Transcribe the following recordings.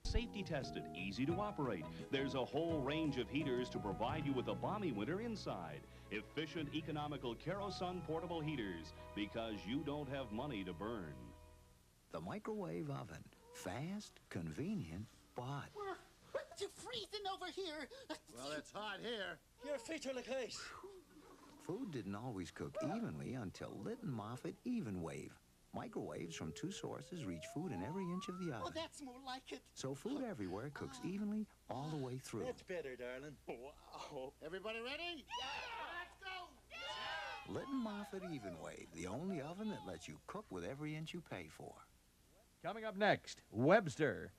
Safety tested, easy to operate. There's a whole range of heaters to provide you with a balmy winter inside. Efficient, economical Kerosene portable heaters, because you don't have money to burn. The microwave oven. Fast, convenient, but... You're freezing over here. Well, it's hot here. Your feet are like ice. Food didn't always cook evenly until Litton Moffat Even Wave. Microwaves from two sources reach food in every inch of the oven. Oh, that's more like it. So food everywhere cooks evenly all the way through. That's better, darling. Wow. Everybody ready? Yeah! Let's go! Yeah! Litton Moffat Even Wave, the only oven that lets you cook with every inch you pay for. Coming up next, Webster.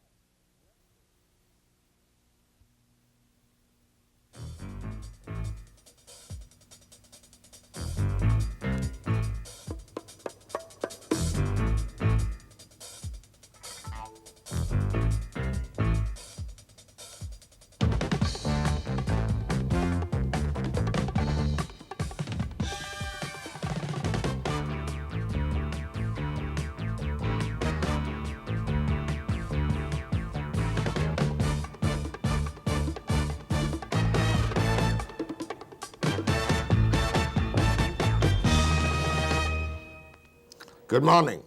Good morning.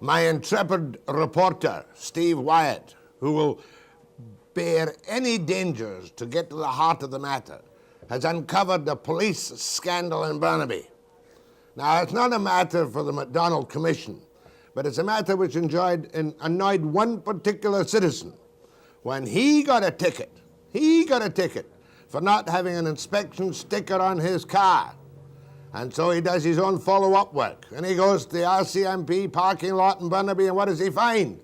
My intrepid reporter, Steve Wyatt, who will bear any dangers to get to the heart of the matter, has uncovered the police scandal in Burnaby. Now, it's not a matter for the MacDonald Commission, but it's a matter which annoyed one particular citizen when he got a ticket for not having an inspection sticker on his car. And so he does his own follow-up work. And he goes to the RCMP parking lot in Burnaby, and what does he find?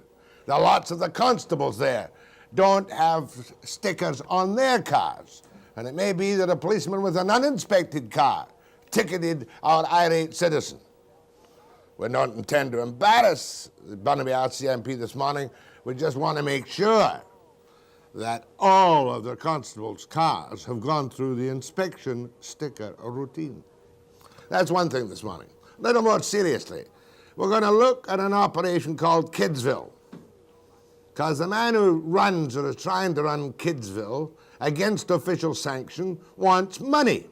The lots of the constables there don't have stickers on their cars. And it may be that a policeman with an uninspected car ticketed our irate citizen. We don't intend to embarrass the Burnaby RCMP this morning. We just want to make sure that all of the constables' cars have gone through the inspection sticker routine. That's one thing this morning. A little more seriously, we're going to look at an operation called Kidsville. Because the man who runs or is trying to run Kidsville against official sanction wants money.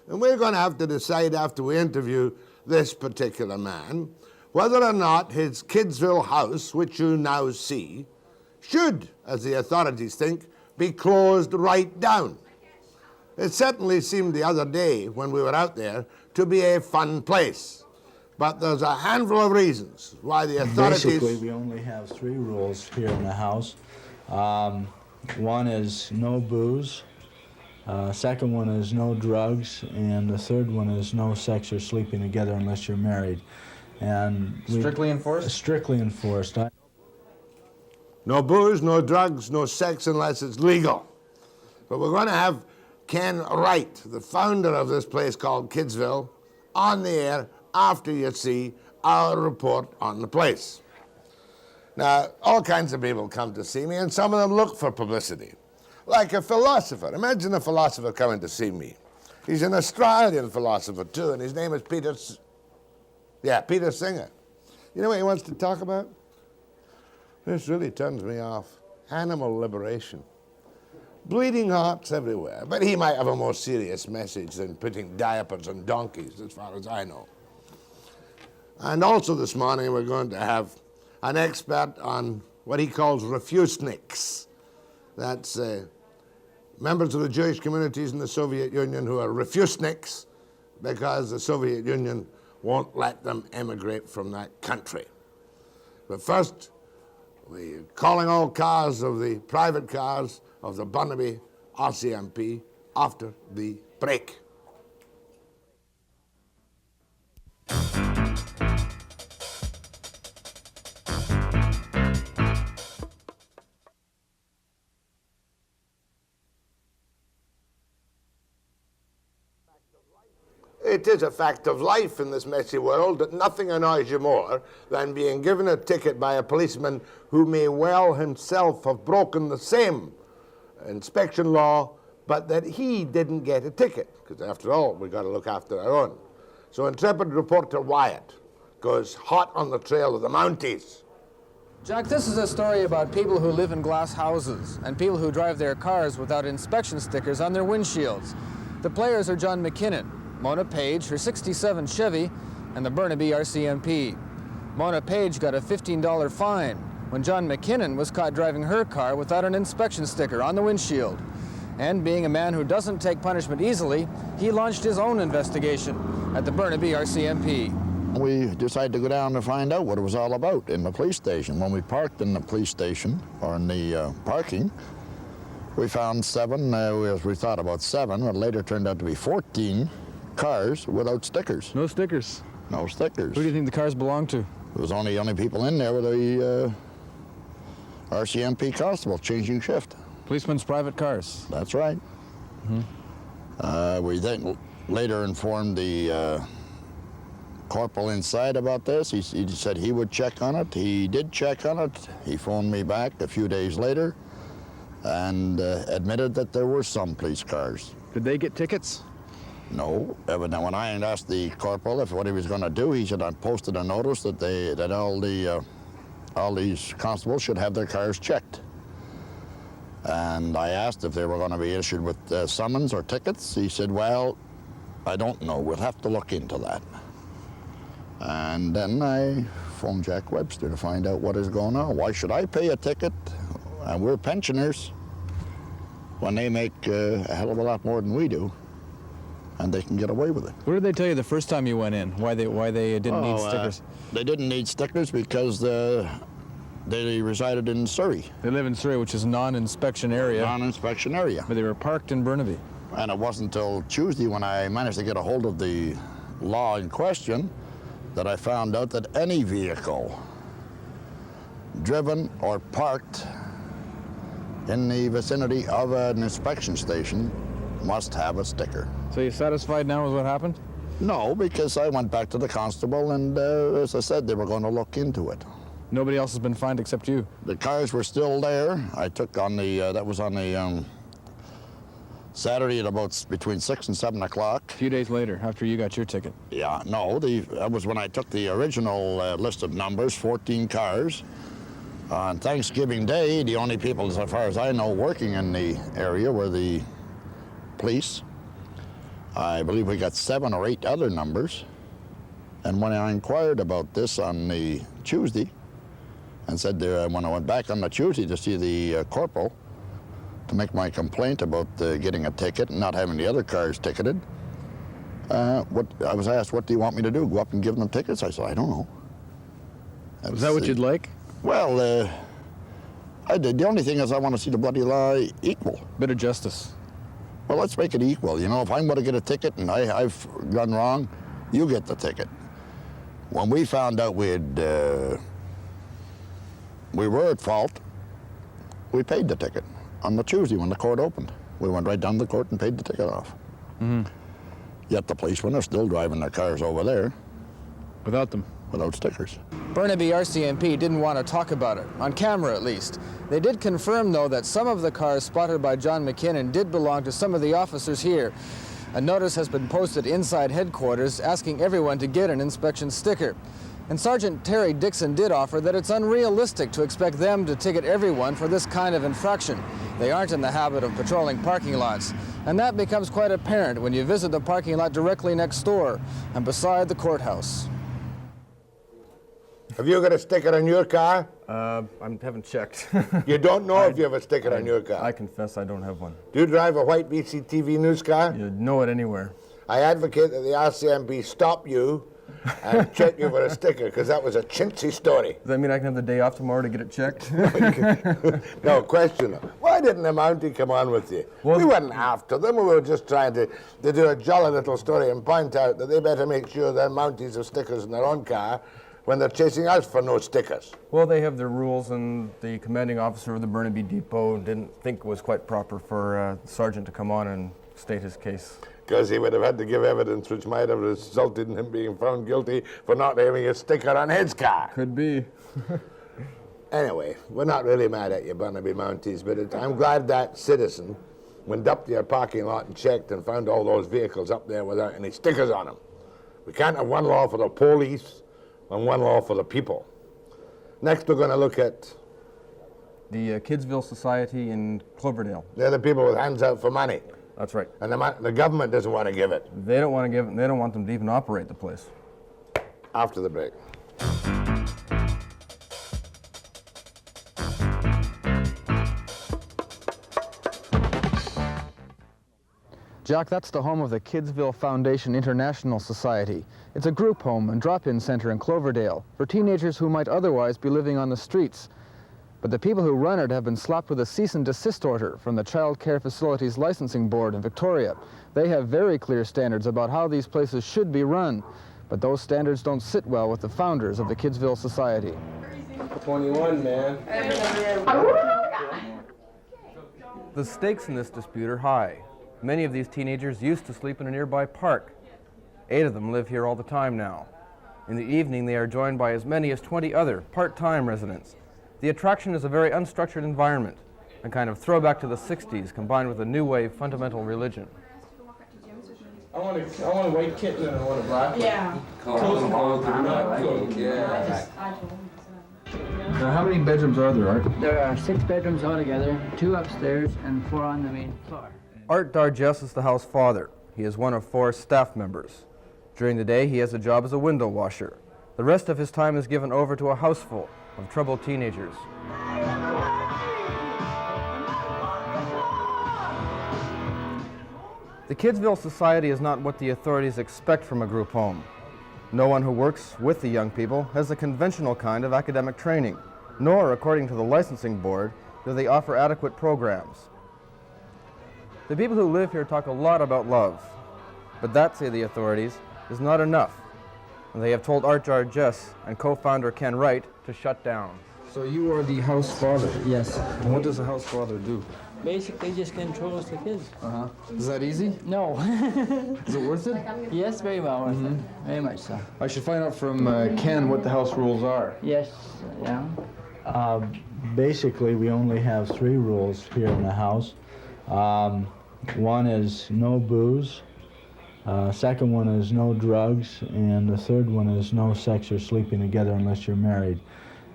And we're going to have to decide after we interview this particular man whether or not his Kidsville House, which you now see, should, as the authorities think, be closed right down. It certainly seemed the other day when we were out there to be a fun place. But there's a handful of reasons why the authorities... Basically, we only have 3 rules here in the house. One is no booze. Second one is no drugs. And the third one is no sex or sleeping together unless you're married. And Strictly enforced? Strictly enforced. No booze, no drugs, no sex unless it's legal. But we're going to have Ken Wright, the founder of this place called Kidsville, on the air after you see our report on the place. Now, all kinds of people come to see me, and some of them look for publicity. Like a philosopher. Imagine a philosopher coming to see me. He's an Australian philosopher, too, and his name is Peter Singer. You know what he wants to talk about? This really turns me off. Animal liberation. Bleeding hearts everywhere. But he might have a more serious message than putting diapers on donkeys, as far as I know. And also this morning we're going to have an expert on what he calls Refuseniks. That's members of the Jewish communities in the Soviet Union who are Refuseniks because the Soviet Union won't let them emigrate from that country. But first, we're calling all cars of the private cars of the Burnaby RCMP after the break. It is a fact of life in this messy world that nothing annoys you more than being given a ticket by a policeman who may well himself have broken the same inspection law, but that he didn't get a ticket, because after all, we've got to look after our own. So intrepid reporter Wyatt goes hot on the trail of the Mounties. Jack, this is a story about people who live in glass houses and people who drive their cars without inspection stickers on their windshields. The players are John McKinnon, Mona Page, her '67 Chevy, and the Burnaby RCMP. Mona Page got a $15 fine when John McKinnon was caught driving her car without an inspection sticker on the windshield. And being a man who doesn't take punishment easily, he launched his own investigation at the Burnaby RCMP. We decided to go down to find out what it was all about in the police station. When we parked in the police station, or in the parking, we found 7, we thought about 7, but later turned out to be 14 cars without stickers. No stickers? No stickers. Who do you think the cars belonged to? There was only people in there with the RCMP constable changing shift. Policemen's private cars? That's right. We then later informed the corporal inside about this. He said he would check on it. He did check on it. He phoned me back a few days later and admitted that there were some police cars. Did they get tickets? No. When I asked the corporal what he was going to do, he said I posted a notice that all these constables should have their cars checked. And I asked if they were going to be issued with summons or tickets. He said, well, I don't know. We'll have to look into that. And then I phoned Jack Webster to find out what is going on. Why should I pay a ticket? And we're pensioners when they make a hell of a lot more than we do, and they can get away with it. What did they tell you the first time you went in? Why they didn't need stickers? They didn't need stickers because they resided in Surrey. They live in Surrey, which is a non-inspection area. Non-inspection area. But they were parked in Burnaby. And it wasn't until Tuesday when I managed to get a hold of the law in question that I found out that any vehicle driven or parked in the vicinity of an inspection station must have a sticker. So you're satisfied now with what happened? No, because I went back to the constable and, as I said, they were going to look into it. Nobody else has been fined except you? The cars were still there. I took on the, that was on the Saturday at about between 6 and 7 o'clock. A few days later, after you got your ticket? Yeah, no, that was when I took the original list of numbers, 14 cars. On Thanksgiving Day, the only people, as far as I know, working in the area were the police. I believe we got 7 or 8 other numbers. And when I inquired about this on the Tuesday, and said when I went back on the Tuesday to see the corporal to make my complaint about getting a ticket and not having the other cars ticketed, I was asked, what do you want me to do? Go up and give them tickets? I said, I don't know. Is that what you'd like? Well, the only thing is I want to see the bloody law equal. Bit of justice. Well, let's make it equal. You know, if I'm going to get a ticket and I've done wrong, you get the ticket. When we found out we were at fault, we paid the ticket on the Tuesday when the court opened. We went right down to the court and paid the ticket off. Mm-hmm. Yet the policemen are still driving their cars over there. Without them? Without stickers. Burnaby RCMP didn't want to talk about it, on camera at least. They did confirm, though, that some of the cars spotted by John McKinnon did belong to some of the officers here. A notice has been posted inside headquarters asking everyone to get an inspection sticker. And Sergeant Terry Dixon did offer that it's unrealistic to expect them to ticket everyone for this kind of infraction. They aren't in the habit of patrolling parking lots. And that becomes quite apparent when you visit the parking lot directly next door and beside the courthouse. Have you got a sticker on your car? I haven't checked. You don't know if you have a sticker on your car? I confess I don't have one. Do you drive a white BCTV news car? You'd know it anywhere. I advocate that the RCMP stop you and check you for a sticker, because that was a chintzy story. Does that mean I can have the day off tomorrow to get it checked? No, question. Why didn't the Mountie come on with you? Well, we weren't after them. We were just trying to do a jolly little story and point out that they better make sure their Mounties have stickers in their own car when they're chasing us for no stickers. Well, they have their rules, and the commanding officer of the Burnaby Depot didn't think it was quite proper for the sergeant to come on and state his case. Because he would have had to give evidence which might have resulted in him being found guilty for not having a sticker on his car. Could be. Anyway, we're not really mad at you, Burnaby Mounties, but I'm glad that citizen went up to your parking lot and checked and found all those vehicles up there without any stickers on them. We can't have one law for the police and one law for the people. Next, we're going to look at The Kidsville Society in Cloverdale. they're the people with hands out for money, That's right. and the government doesn't want to give it. They don't want to give. They don't want them to even operate the place. After the break. Jack, that's the home of the Kidsville Foundation International Society. It's a group home and drop-in center in Cloverdale for teenagers who might otherwise be living on the streets. But the people who run it have been slapped with a cease and desist order from the Child Care Facilities Licensing Board in Victoria. They have very clear standards about how these places should be run, but those standards don't sit well with the founders of the Kidsville Society. 21, man. The stakes in this dispute are high. Many of these teenagers used to sleep in a nearby park. 8 of them live here all the time now. In the evening, they are joined by as many as 20 other part-time residents. The attraction is a very unstructured environment, a kind of throwback to the 60s combined with a new wave fundamental religion. I want a white kitten and I want a black one. Yeah. Now, how many bedrooms are there, Art? There are 6 bedrooms altogether, 2 upstairs and 4 on the main floor. Art Dargess is the house father. He is one of 4 staff members. During the day, he has a job as a window washer. The rest of his time is given over to a houseful of troubled teenagers. The Kidsville Society is not what the authorities expect from a group home. No one who works with the young people has the conventional kind of academic training, nor, according to the licensing board, do they offer adequate programs. The people who live here talk a lot about love, but that, say the authorities, is not enough. And they have told Art Dargess and co-founder Ken Wright to shut down. So you are the house father. Yes. And what does the house father do? Basically just controls the kids. Uh-huh. Is that easy? No. Is it worth it? Yes, very well worth it. Very much so. I should find out from Ken what the house rules are. Yes, yeah. Basically, we only have 3 rules here in the house. One is no booze. Second one is no drugs, and the third one is no sex or sleeping together unless you're married.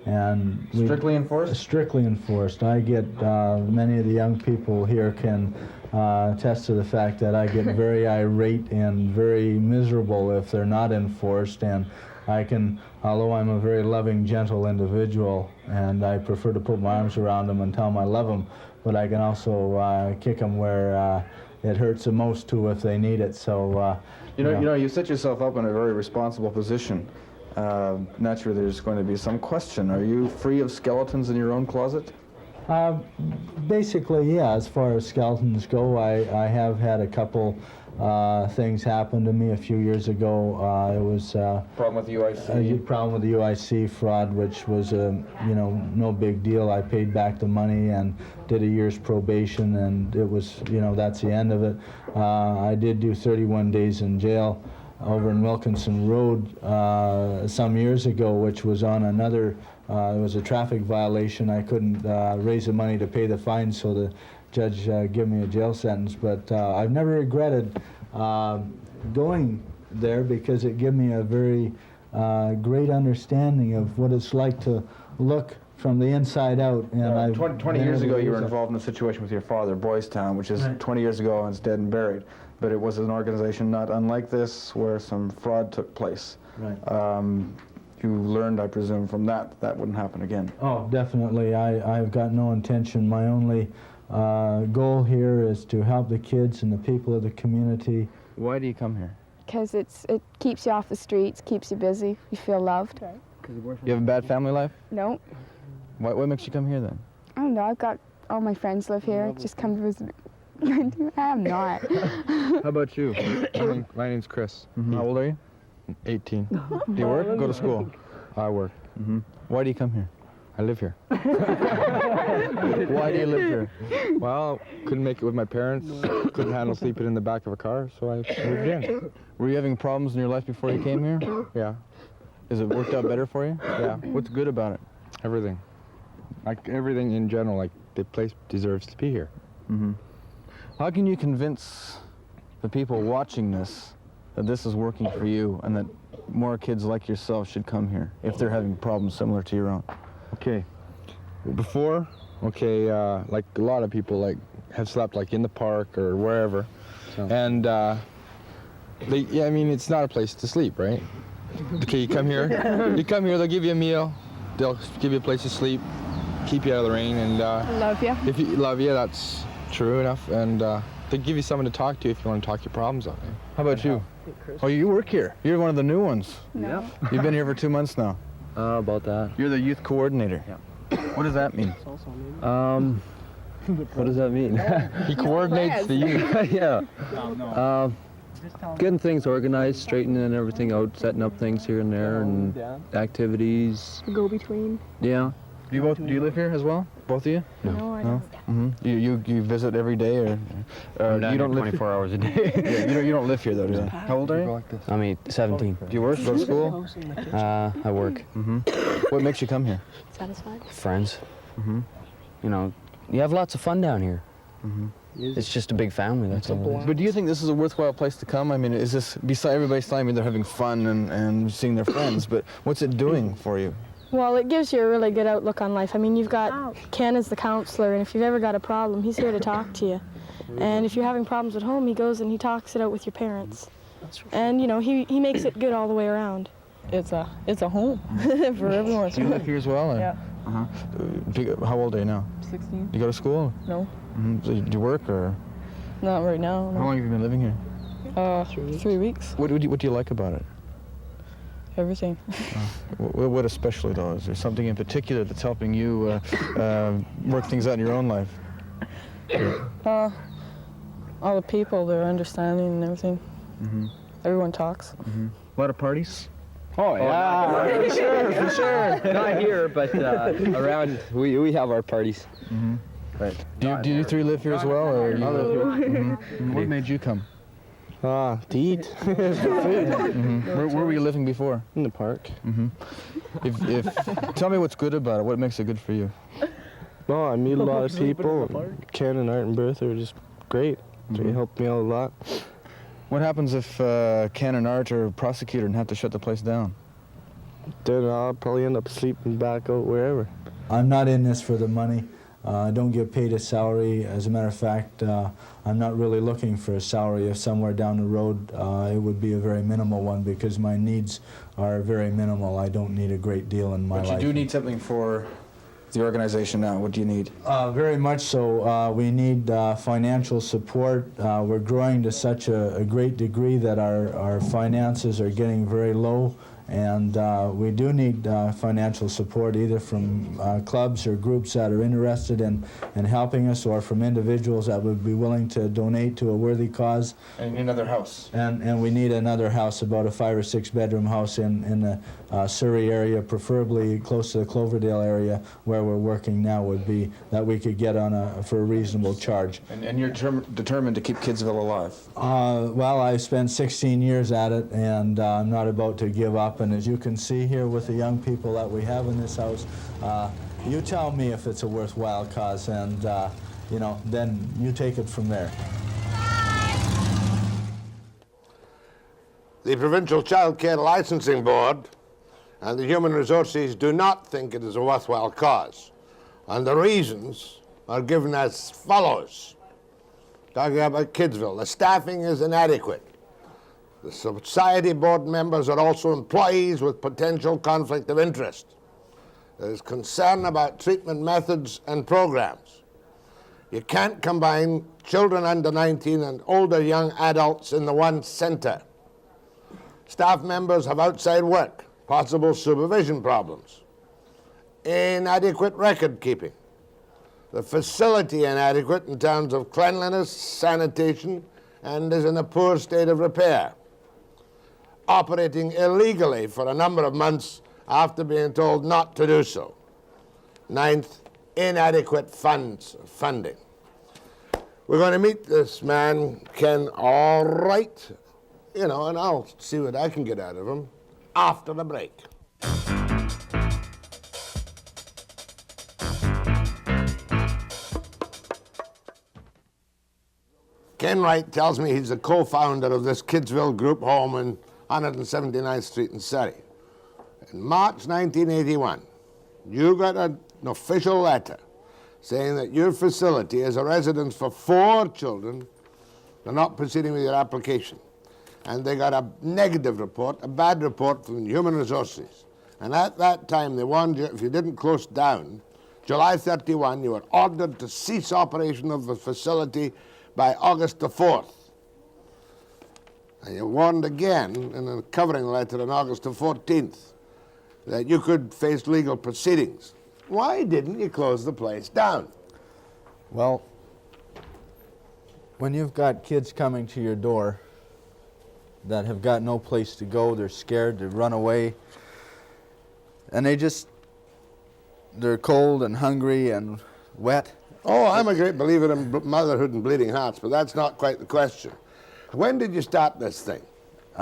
And Strictly enforced? Strictly enforced. I get, many of the young people here can attest to the fact that I get very irate and very miserable if they're not enforced, and I can, although I'm a very loving, gentle individual, and I prefer to put my arms around them and tell them I love them, but I can also kick them where it hurts the most too if they need it. So You set yourself up in a very responsible position. Naturally, there's going to be some question. Are you free of skeletons in your own closet? Basically, yeah. As far as skeletons go, I have had a couple things happen to me a few years ago. It was Problem with the UIC? a problem with the UIC fraud, which was no big deal. I paid back the money and did a year's probation, and it was that's the end of it. I did do 31 days in jail over in Wilkinson Road some years ago, which was on another. It was a traffic violation. I couldn't raise the money to pay the fine, so the judge gave me a jail sentence. But I've never regretted going there because it gave me a very great understanding of what it's like to look from the inside out. And 20 years ago, you were involved in a situation with your father, Boys Town, which is 20 years ago and it's dead and buried. But it was an organization not unlike this where some fraud took place. Right. You learned, I presume, from that wouldn't happen again. Oh, definitely. I've got no intention. My only goal here is to help the kids and the people of the community. Why do you come here? Because it keeps you off the streets, keeps you busy, you feel loved. You have a bad family life? No. What makes you come here then? I don't know, I've got all my friends live here, just come to visit. I'm not. How about you? My name's Chris. How old are you? 18. Do you work or go to school? I work. Why do you come here? I live here. Why do you live here? Well, couldn't make it with my parents. Couldn't handle sleeping in the back of a car, so I moved in. Were you having problems in your life before you came here? Yeah. Has it worked out better for you? Yeah. What's good about it? Everything. Like everything in general, like the place deserves to be here. How can you convince the people watching this that this is working for you and that more kids like yourself should come here if they're having problems similar to your own? Okay. Before, okay, like a lot of people like have slept like in the park or wherever, and yeah, I mean it's not a place to sleep, right? Okay, you come here, they'll give you a meal, they'll give you a place to sleep, keep you out of the rain, and love you. If you love you, that's true enough, and they give you someone to talk to if you want to talk your problems out. How about you? Oh, you work here. You're one of the new ones. No. You've been here for 2 months now. About that. You're the youth coordinator. Yeah. What does that mean? What does that mean? He coordinates the youth. Yeah. Getting things organized, straightening everything out, setting up things here and there, and activities. Go between. Yeah. Do you live here as well? Both of you? No, I don't. You visit every day, or you don't live 24 hours a day. Yeah, you don't live here though, do you? How old are you? I'm 17. Do you work? Go to school? I work. What makes you come here? Satisfied? Friends. You know, you have lots of fun down here. It's just a big family, that's all. But do you think this is a worthwhile place to come? I mean, is this, besides everybody's telling me they're having fun and seeing their friends, but what's it doing for you? Well, it gives you a really good outlook on life. I mean, you've got Ken as the counselor, and if you've ever got a problem, he's here to talk to you. And if you're having problems at home, he goes and he talks it out with your parents. And, you know, he makes it good all the way around. It's a home for everyone. Do you live here as well? Or? Yeah. How old are you now? 16. You go to school? No. So do you work, or? Not right now. No. How long have you been living here? 3 weeks. What do you like about it? Everything. What especially, though? Is there something in particular that's helping you work things out in your own life? All the people, they're understanding and everything. Everyone talks. A lot of parties? Oh, yeah. For sure. Not here, but around, we have our parties. Right. Do you three live here as well, or you live here? What made you come? To eat. For food. Where were you living before? In the park. Tell me what's good about it. What makes it good for you? Well, I meet a lot of people. Ken and Art and Bertha are just great. They helped me out a lot. What happens if Ken and Art are prosecuted and have to shut the place down? Then I'll probably end up sleeping back out wherever. I'm not in this for the money. I don't get paid a salary. As a matter of fact, I'm not really looking for a salary. If somewhere down the road, it would be a very minimal one because my needs are very minimal. I don't need a great deal in my life. But you do need something for the organization now. What do you need? Very much so. We need financial support. We're growing to such a great degree that our finances are getting very low. And we do need financial support either from clubs or groups that are interested in helping us, or from individuals that would be willing to donate to a worthy cause. And another house. And we need another house, about a 5 or 6 bedroom house in the Surrey area, preferably close to the Cloverdale area where we're working now, would be that we could get on for a reasonable charge. And you're determined to keep Kidsville alive? Well, I've spent 16 years at it, and I'm not about to give up. And as you can see here with the young people that we have in this house, you tell me if it's a worthwhile cause, and you know, then you take it from there. The Provincial Child Care Licensing Board and the Human Resources do not think it is a worthwhile cause, and the reasons are given as follows. Talking about Kidsville, the staffing is inadequate. The society board members are also employees with potential conflict of interest. There is concern about treatment methods and programs. You can't combine children under 19 and older young adults in the one center. Staff members have outside work, possible supervision problems, inadequate record keeping, the facility inadequate in terms of cleanliness, sanitation, and is in a poor state of repair, operating illegally for a number of months after being told not to do so. 9th, inadequate funding. We're going to meet this man, Ken, all right, you know, and I'll see what I can get out of him after the break. Ken Wright tells me he's the co-founder of this Kidsville group home in 179th Street in Surrey. In March 1981, you got an official letter saying that your facility is a residence for 4 children, they're not proceeding with your application. And they got a negative report, a bad report from Human Resources. And at that time, they warned you if you didn't close down, July 31, you were ordered to cease operation of the facility by August the 4th. And you warned again in a covering letter on August the 14th that you could face legal proceedings. Why didn't you close the place down? Well, when you've got kids coming to your door that have got no place to go, they're scared, they run away, and they're cold and hungry and wet. Oh, I'm a great believer in motherhood and bleeding hearts, but that's not quite the question. When did you start this thing?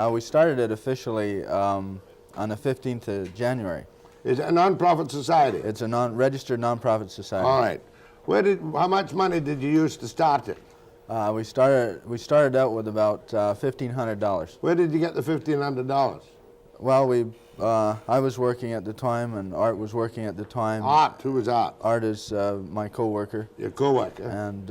We started it officially on the 15th of January. Is it a non-profit society? It's a registered non-profit society. All right. How much money did you use to start it? We started out with about $1,500. Where did you get the $1,500? Well, I was working at the time, and Art was working at the time. Art? Who was Art? Art is my co-worker. Your co-worker? And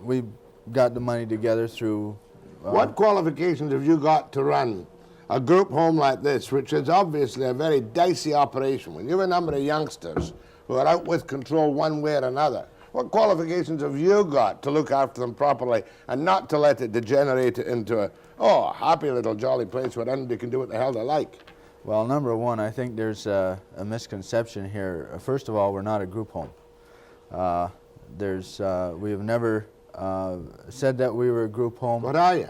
we got the money together through... What qualifications have you got to run a group home like this, which is obviously a very dicey operation? When you have a number of youngsters who are out with control one way or another, what qualifications have you got to look after them properly and not to let it degenerate into a happy little jolly place where anybody can do what the hell they like? Well, number one, I think there's a misconception here. First of all, we're not a group home. We have never said that we were a group home. What are you?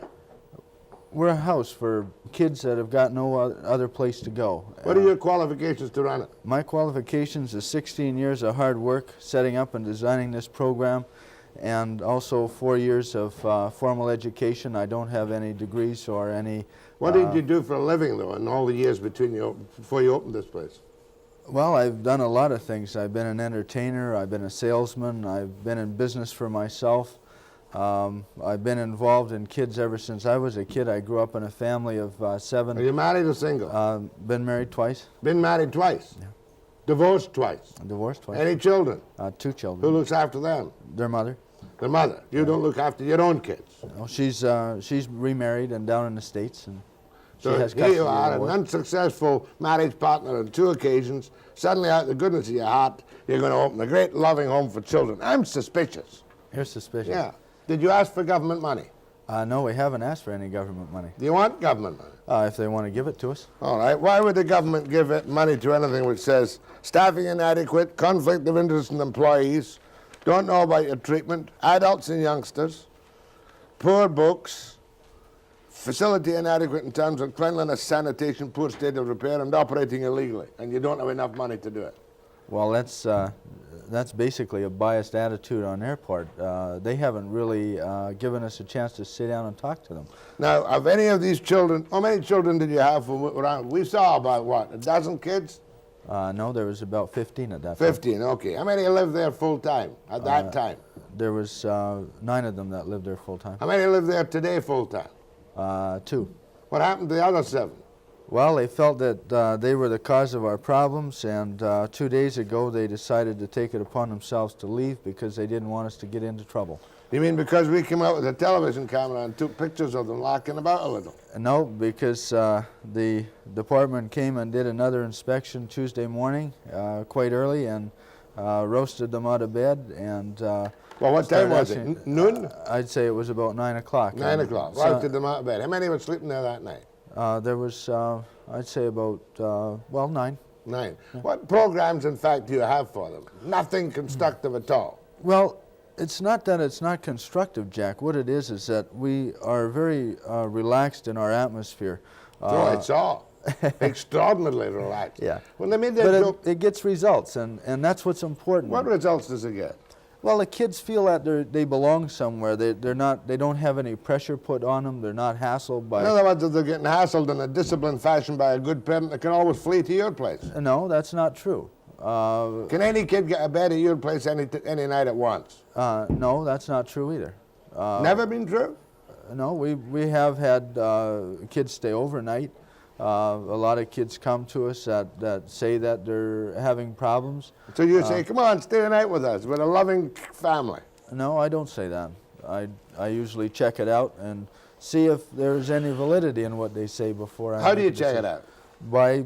We're a house for kids that have got no other place to go. What are your qualifications to run it? My qualifications is 16 years of hard work setting up and designing this program, and also 4 years of formal education. I don't have any degrees or any... What did you do for a living, though, in all the years before you opened this place? Well, I've done a lot of things. I've been an entertainer, I've been a salesman, I've been in business for myself. I've been involved in kids ever since I was a kid. I grew up in a family of 7. Are you married or single? Been married twice. Been married twice? Yeah. Divorced twice? Divorced twice. Any children? 2 children. Who looks after them? Their mother. Their mother? You don't look after your own kids? No, she's remarried and down in the States. And so here you are, an unsuccessful marriage partner on 2 occasions. Suddenly, out of the goodness of your heart, you're going to open a great loving home for children. I'm suspicious. You're suspicious? Yeah. Did you ask for government money? No, we haven't asked for any government money. Do you want government money? If they want to give it to us. All right. Why would the government give it money to anything which says staffing inadequate, conflict of interest in employees, don't know about your treatment, adults and youngsters, poor books, facility inadequate in terms of cleanliness, sanitation, poor state of repair, and operating illegally, and you don't have enough money to do it? Well, that's basically a biased attitude on their part. They haven't really given us a chance to sit down and talk to them. Now, of any of these children, how many children did you have around? We saw about, what, a dozen kids? No, there was about 15 at that time. 15, okay. How many lived there full-time at that time? There was 9 of them that lived there full-time. How many live there today full-time? 2. What happened to the other 7? Well, they felt that they were the cause of our problems, and 2 days ago they decided to take it upon themselves to leave because they didn't want us to get into trouble. You mean because we came out with a television camera and took pictures of them locking about a little? No, because the department came and did another inspection Tuesday morning, quite early, and roasted them out of bed. And well, what time was it? Noon? I'd say it was about 9 o'clock. 9 o'clock. Roasted them out of bed. How many were sleeping there that night? There was, I'd say about, 9. 9. Yeah. What programs, in fact, do you have for them? Nothing constructive at all. Well, it's not that it's not constructive, Jack. What it is that we are very relaxed in our atmosphere. Oh, it's all extraordinarily relaxed. Yeah. When they made that it gets results, and that's what's important. What results does it get? Well, the kids feel that they belong somewhere. They don't have any pressure put on them. They're not hassled by... In other words, if they're getting hassled in a disciplined fashion by a good parent, they can always flee to your place. No, that's not true. Can any kid get a bed at your place any night at once? No, that's not true either. Never been true? No, we have had kids stay overnight. A lot of kids come to us that say that they're having problems. So you say, come on, stay the night with us. We're a loving family. No, I don't say that. I usually check it out and see if there's any validity in what they say before I How do make you a check it decision. out? By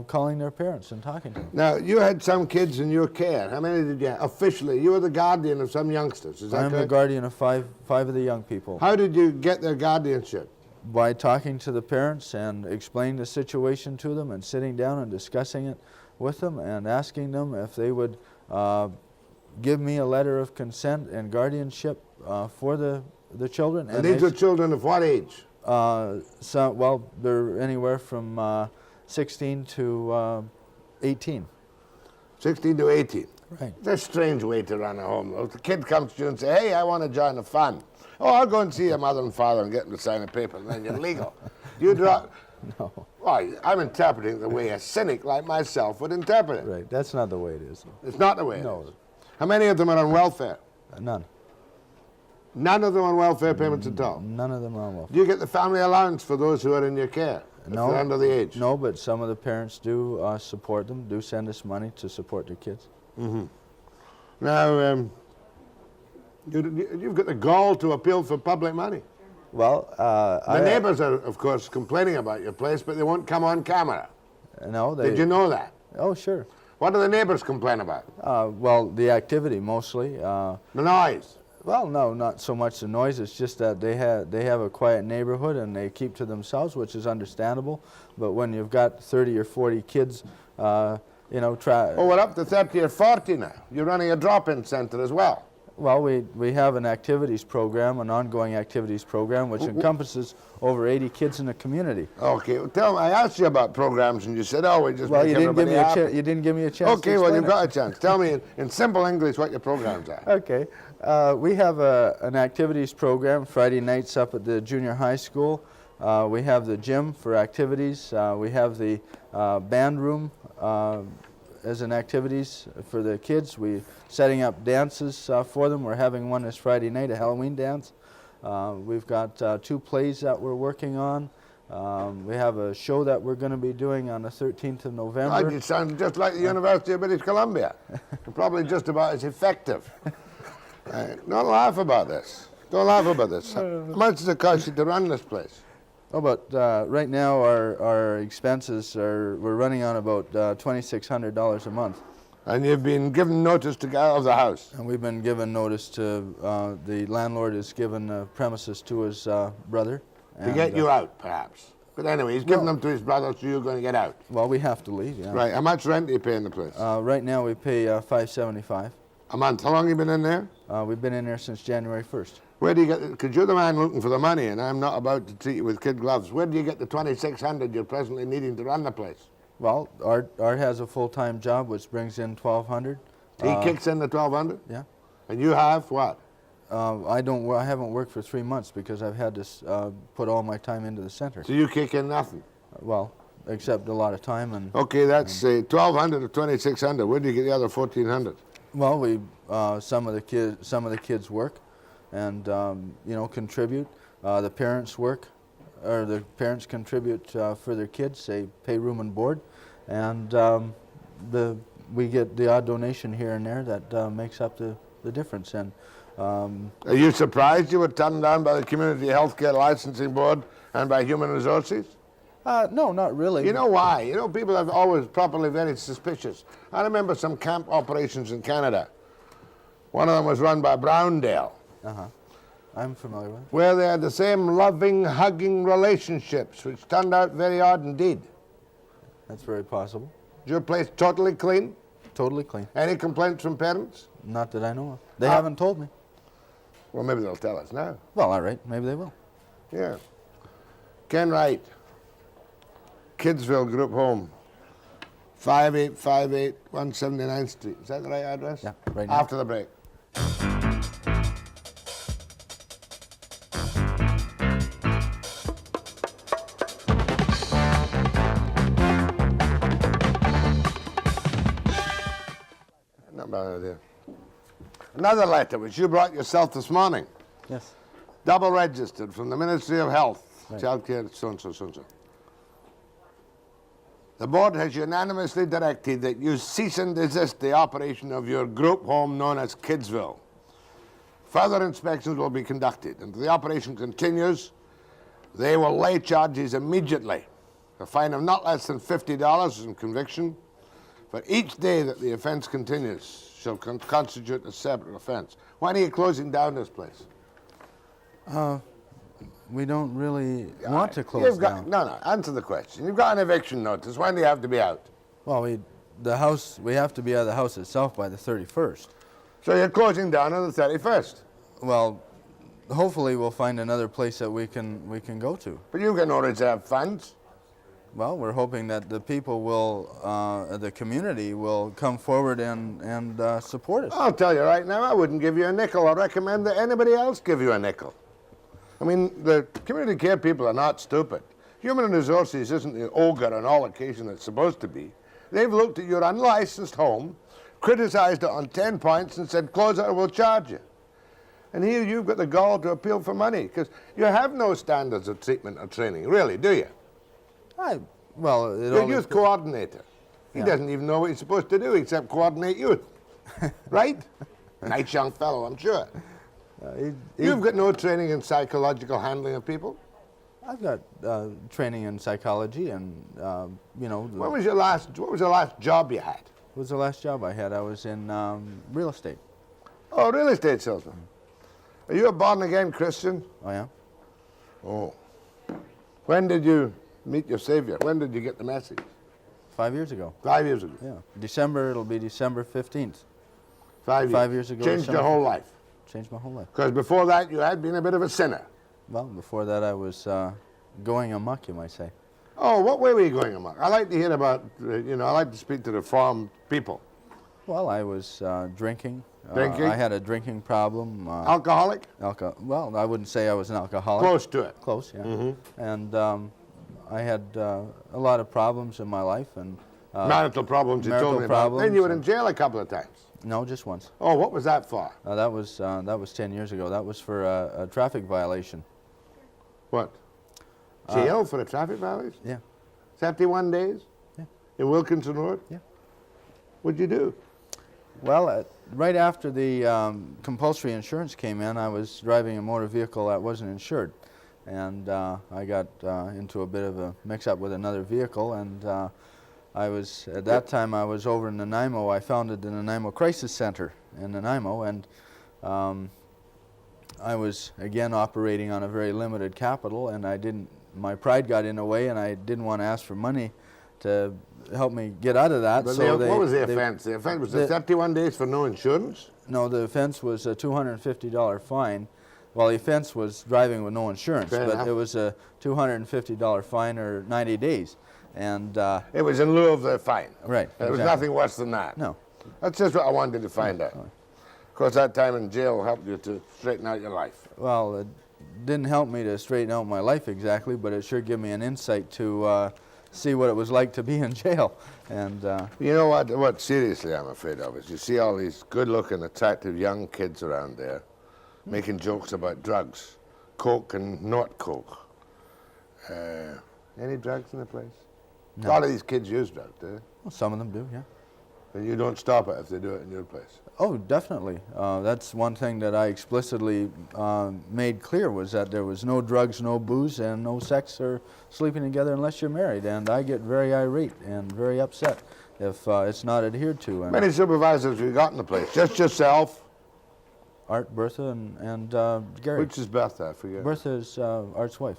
calling their parents and talking to them. Now, you had some kids in your care. How many did you have? Officially, you were the guardian of some youngsters, is that I'm correct? the guardian of five of the young people. How did you get their guardianship? By talking to the parents and explaining the situation to them and sitting down and discussing it with them and asking them if they would give me a letter of consent and guardianship for the children. And these are children of what age? Well, they're anywhere from 16 to 18. 16 to 18. Right. It's a strange way to run a home. If the kid comes to you and says, hey, I want to join the fun. Oh, I'll go and see your mother and father and get them to sign a paper, and then you're legal. Do you draw? No. Well, I'm interpreting the way a cynic like myself would interpret it. Right, that's not the way it is. It's not the way No. it is. How many of them are on welfare? None. None of them on welfare payments at all? None of them are on welfare. Do you get the family allowance for those who are in your care? No. If they're under the age? No, but some of the parents do support them, do send us money to support their kids. Mm-hmm. Now, you've got the gall to appeal for public money. Well, the neighbors are, of course, complaining about your place, but they won't come on camera. No, Did you know that? Oh, sure. What do the neighbors complain about? Well, the activity mostly. The noise? Well, no, not so much the noise. It's just that they have a quiet neighborhood and they keep to themselves, which is understandable. But when you've got 30 or 40 kids, you know, Oh, we're up to 30 or 40 now. You're running a drop-in center as well. Well, we have an activities program, an ongoing activities program, which encompasses over 80 kids in the community. Okay, well, tell me, I asked you about programs and you said, oh, we just Well, make you didn't give me everybody a happy. you didn't give me a chance. Okay, to well, explain you've got a it. chance. Tell me in simple English what your programs are. Okay, we have an activities program Friday nights up at the junior high school. We have the gym for activities. We have the band room as an activities for the kids. We're setting up dances for them. We're having one this Friday night, a Halloween dance. We've got 2 plays that we're working on. We have a show that we're going to be doing on the 13th of November. God, you sound just like the University of British Columbia. Probably just about as effective. Don't laugh about this. Don't laugh about this. How much does it cost you to run this place? Oh, but right now our expenses we're running on about $2,600 a month. And you've been given notice to get out of the house? And we've been given notice to, the landlord has given premises to his brother. To get you out, perhaps. But anyway, he's given them to his brother, so you're going to get out. Well, we have to leave, yeah. Right, how much rent do you pay in the place? Right now we pay $575. A month. How long have you been in there? We've been in there since January 1st. Where do you get, because you're the man looking for the money, and I'm not about to treat you with kid gloves. Where do you get the $2,600 you're presently needing to run the place? Well, Art has a full-time job, which brings in $1,200. He kicks in the $1,200? Yeah. And you have what? I haven't worked for 3 months because I've had to put all my time into the center. So you kick in nothing? Well, except a lot of time and. Okay, that's $1,200 or $2,600. Where do you get the other $1,400? Well, we some of the kids work, and you know, contribute. The parents work, or the parents contribute for their kids. They pay room and board, and we get the odd donation here and there that makes up the difference. And are you surprised you were turned down by the Community Healthcare Licensing Board and by Human Resources? No, not really. You know why? You know, people are always properly very suspicious. I remember some camp operations in Canada. One of them was run by Browndale. I'm familiar with it. Where they had the same loving, hugging relationships, which turned out very odd indeed. That's very possible. Is your place totally clean? Totally clean. Any complaints from parents? Not that I know of. They haven't told me. Well, maybe they'll tell us now. Well, all right. Maybe they will. Yeah. Ken Wright, Kidsville Group Home, 5858 179th Street. Is that the right address? Yeah, right now. After the break. Not bad idea. Another letter which you brought yourself this morning. Yes. Double registered from the Ministry of Health. Right. Child care, so-and-so, so-and-so. The board has unanimously directed that you cease and desist the operation of your group home known as Kidsville. Further inspections will be conducted, and if the operation continues, they will lay charges immediately. A fine of not less than $50 in conviction for each day that the offense continues shall constitute a separate offense. When are you closing down this place? We don't really want to close down. No, answer the question. You've got an eviction notice. When do you have to be out? Well, we have to be out of the house itself by the 31st. So you're closing down on the 31st? Well, hopefully we'll find another place that we can go to. But you've got no reserve funds. Well, we're hoping that the people will, the community will come forward and support us. I'll tell you right now, I wouldn't give you a nickel. I recommend that anybody else give you a nickel. I mean, the community care people are not stupid. Human Resources isn't the ogre on all occasions it's supposed to be. They've looked at your unlicensed home, criticized it on 10 points and said, close it or we'll charge you. And here you've got the gall to appeal for money, because you have no standards of treatment or training, really, do you? You're youth coordinator. He doesn't even know what he's supposed to do except coordinate youth. Right? Nice young fellow, I'm sure. You've got no training in psychological handling of people? I've got training in psychology and, What was your last job you had? What was the last job I had? I was in real estate. Oh, real estate salesman. Are you a born-again Christian? I am. Oh. When did you meet your Savior? When did you get the message? 5 years ago. 5 years ago? Yeah. It'll be December 15th. 5 years. 5 years ago. Changed your whole life? Changed my whole life. Because before that, you had been a bit of a sinner. Well, before that, I was going amok, you might say. Oh, what way were you going amok? I like to hear about, I like to speak to reformed people. Well, I was drinking. Drinking? I had a drinking problem. Alcoholic? Well, I wouldn't say I was an alcoholic. Close to it. Close, yeah. Mm-hmm. And I had a lot of problems in my life. And marital problems you told me about. Then you were in jail a couple of times. No, just once. Oh, what was that for? That was 10 years ago. That was for a traffic violation. What? Jail for a traffic violation? Yeah. 71 days? Yeah. In Wilkinson Road? Yeah. What'd you do? Well, right after the compulsory insurance came in, I was driving a motor vehicle that wasn't insured. And I got into a bit of a mix-up with another vehicle, and at that time I was over in Nanaimo. I founded the Nanaimo Crisis Center in Nanaimo, and I was again operating on a very limited capital, and my pride got in the way, and I didn't want to ask for money to help me get out of that. But so what was the offense? The offense was 31 days for no insurance? No, the offense was a $250 fine. Well, the offense was driving with no insurance, but it was a $250 fine or 90 days. And it was in lieu of the fine. Right. There was nothing worse than that. No. That's just what I wanted to find out. Of course, that time in jail helped you to straighten out your life. Well, it didn't help me to straighten out my life exactly, but it sure gave me an insight to see what it was like to be in jail. And you know what seriously I'm afraid of is you see all these good-looking, attractive young kids around there making jokes about drugs, coke and not coke. Any drugs in the place? No. A lot of these kids use drugs, do they? Well, some of them do, yeah. And you don't stop it if they do it in your place? Oh, definitely. That's one thing that I explicitly made clear, was that there was no drugs, no booze, and no sex or sleeping together unless you're married. And I get very irate and very upset if it's not adhered to. How many supervisors have you got in the place? Just yourself? Art, Bertha, and Gary. Which is Bertha? I forget. Bertha is Art's wife.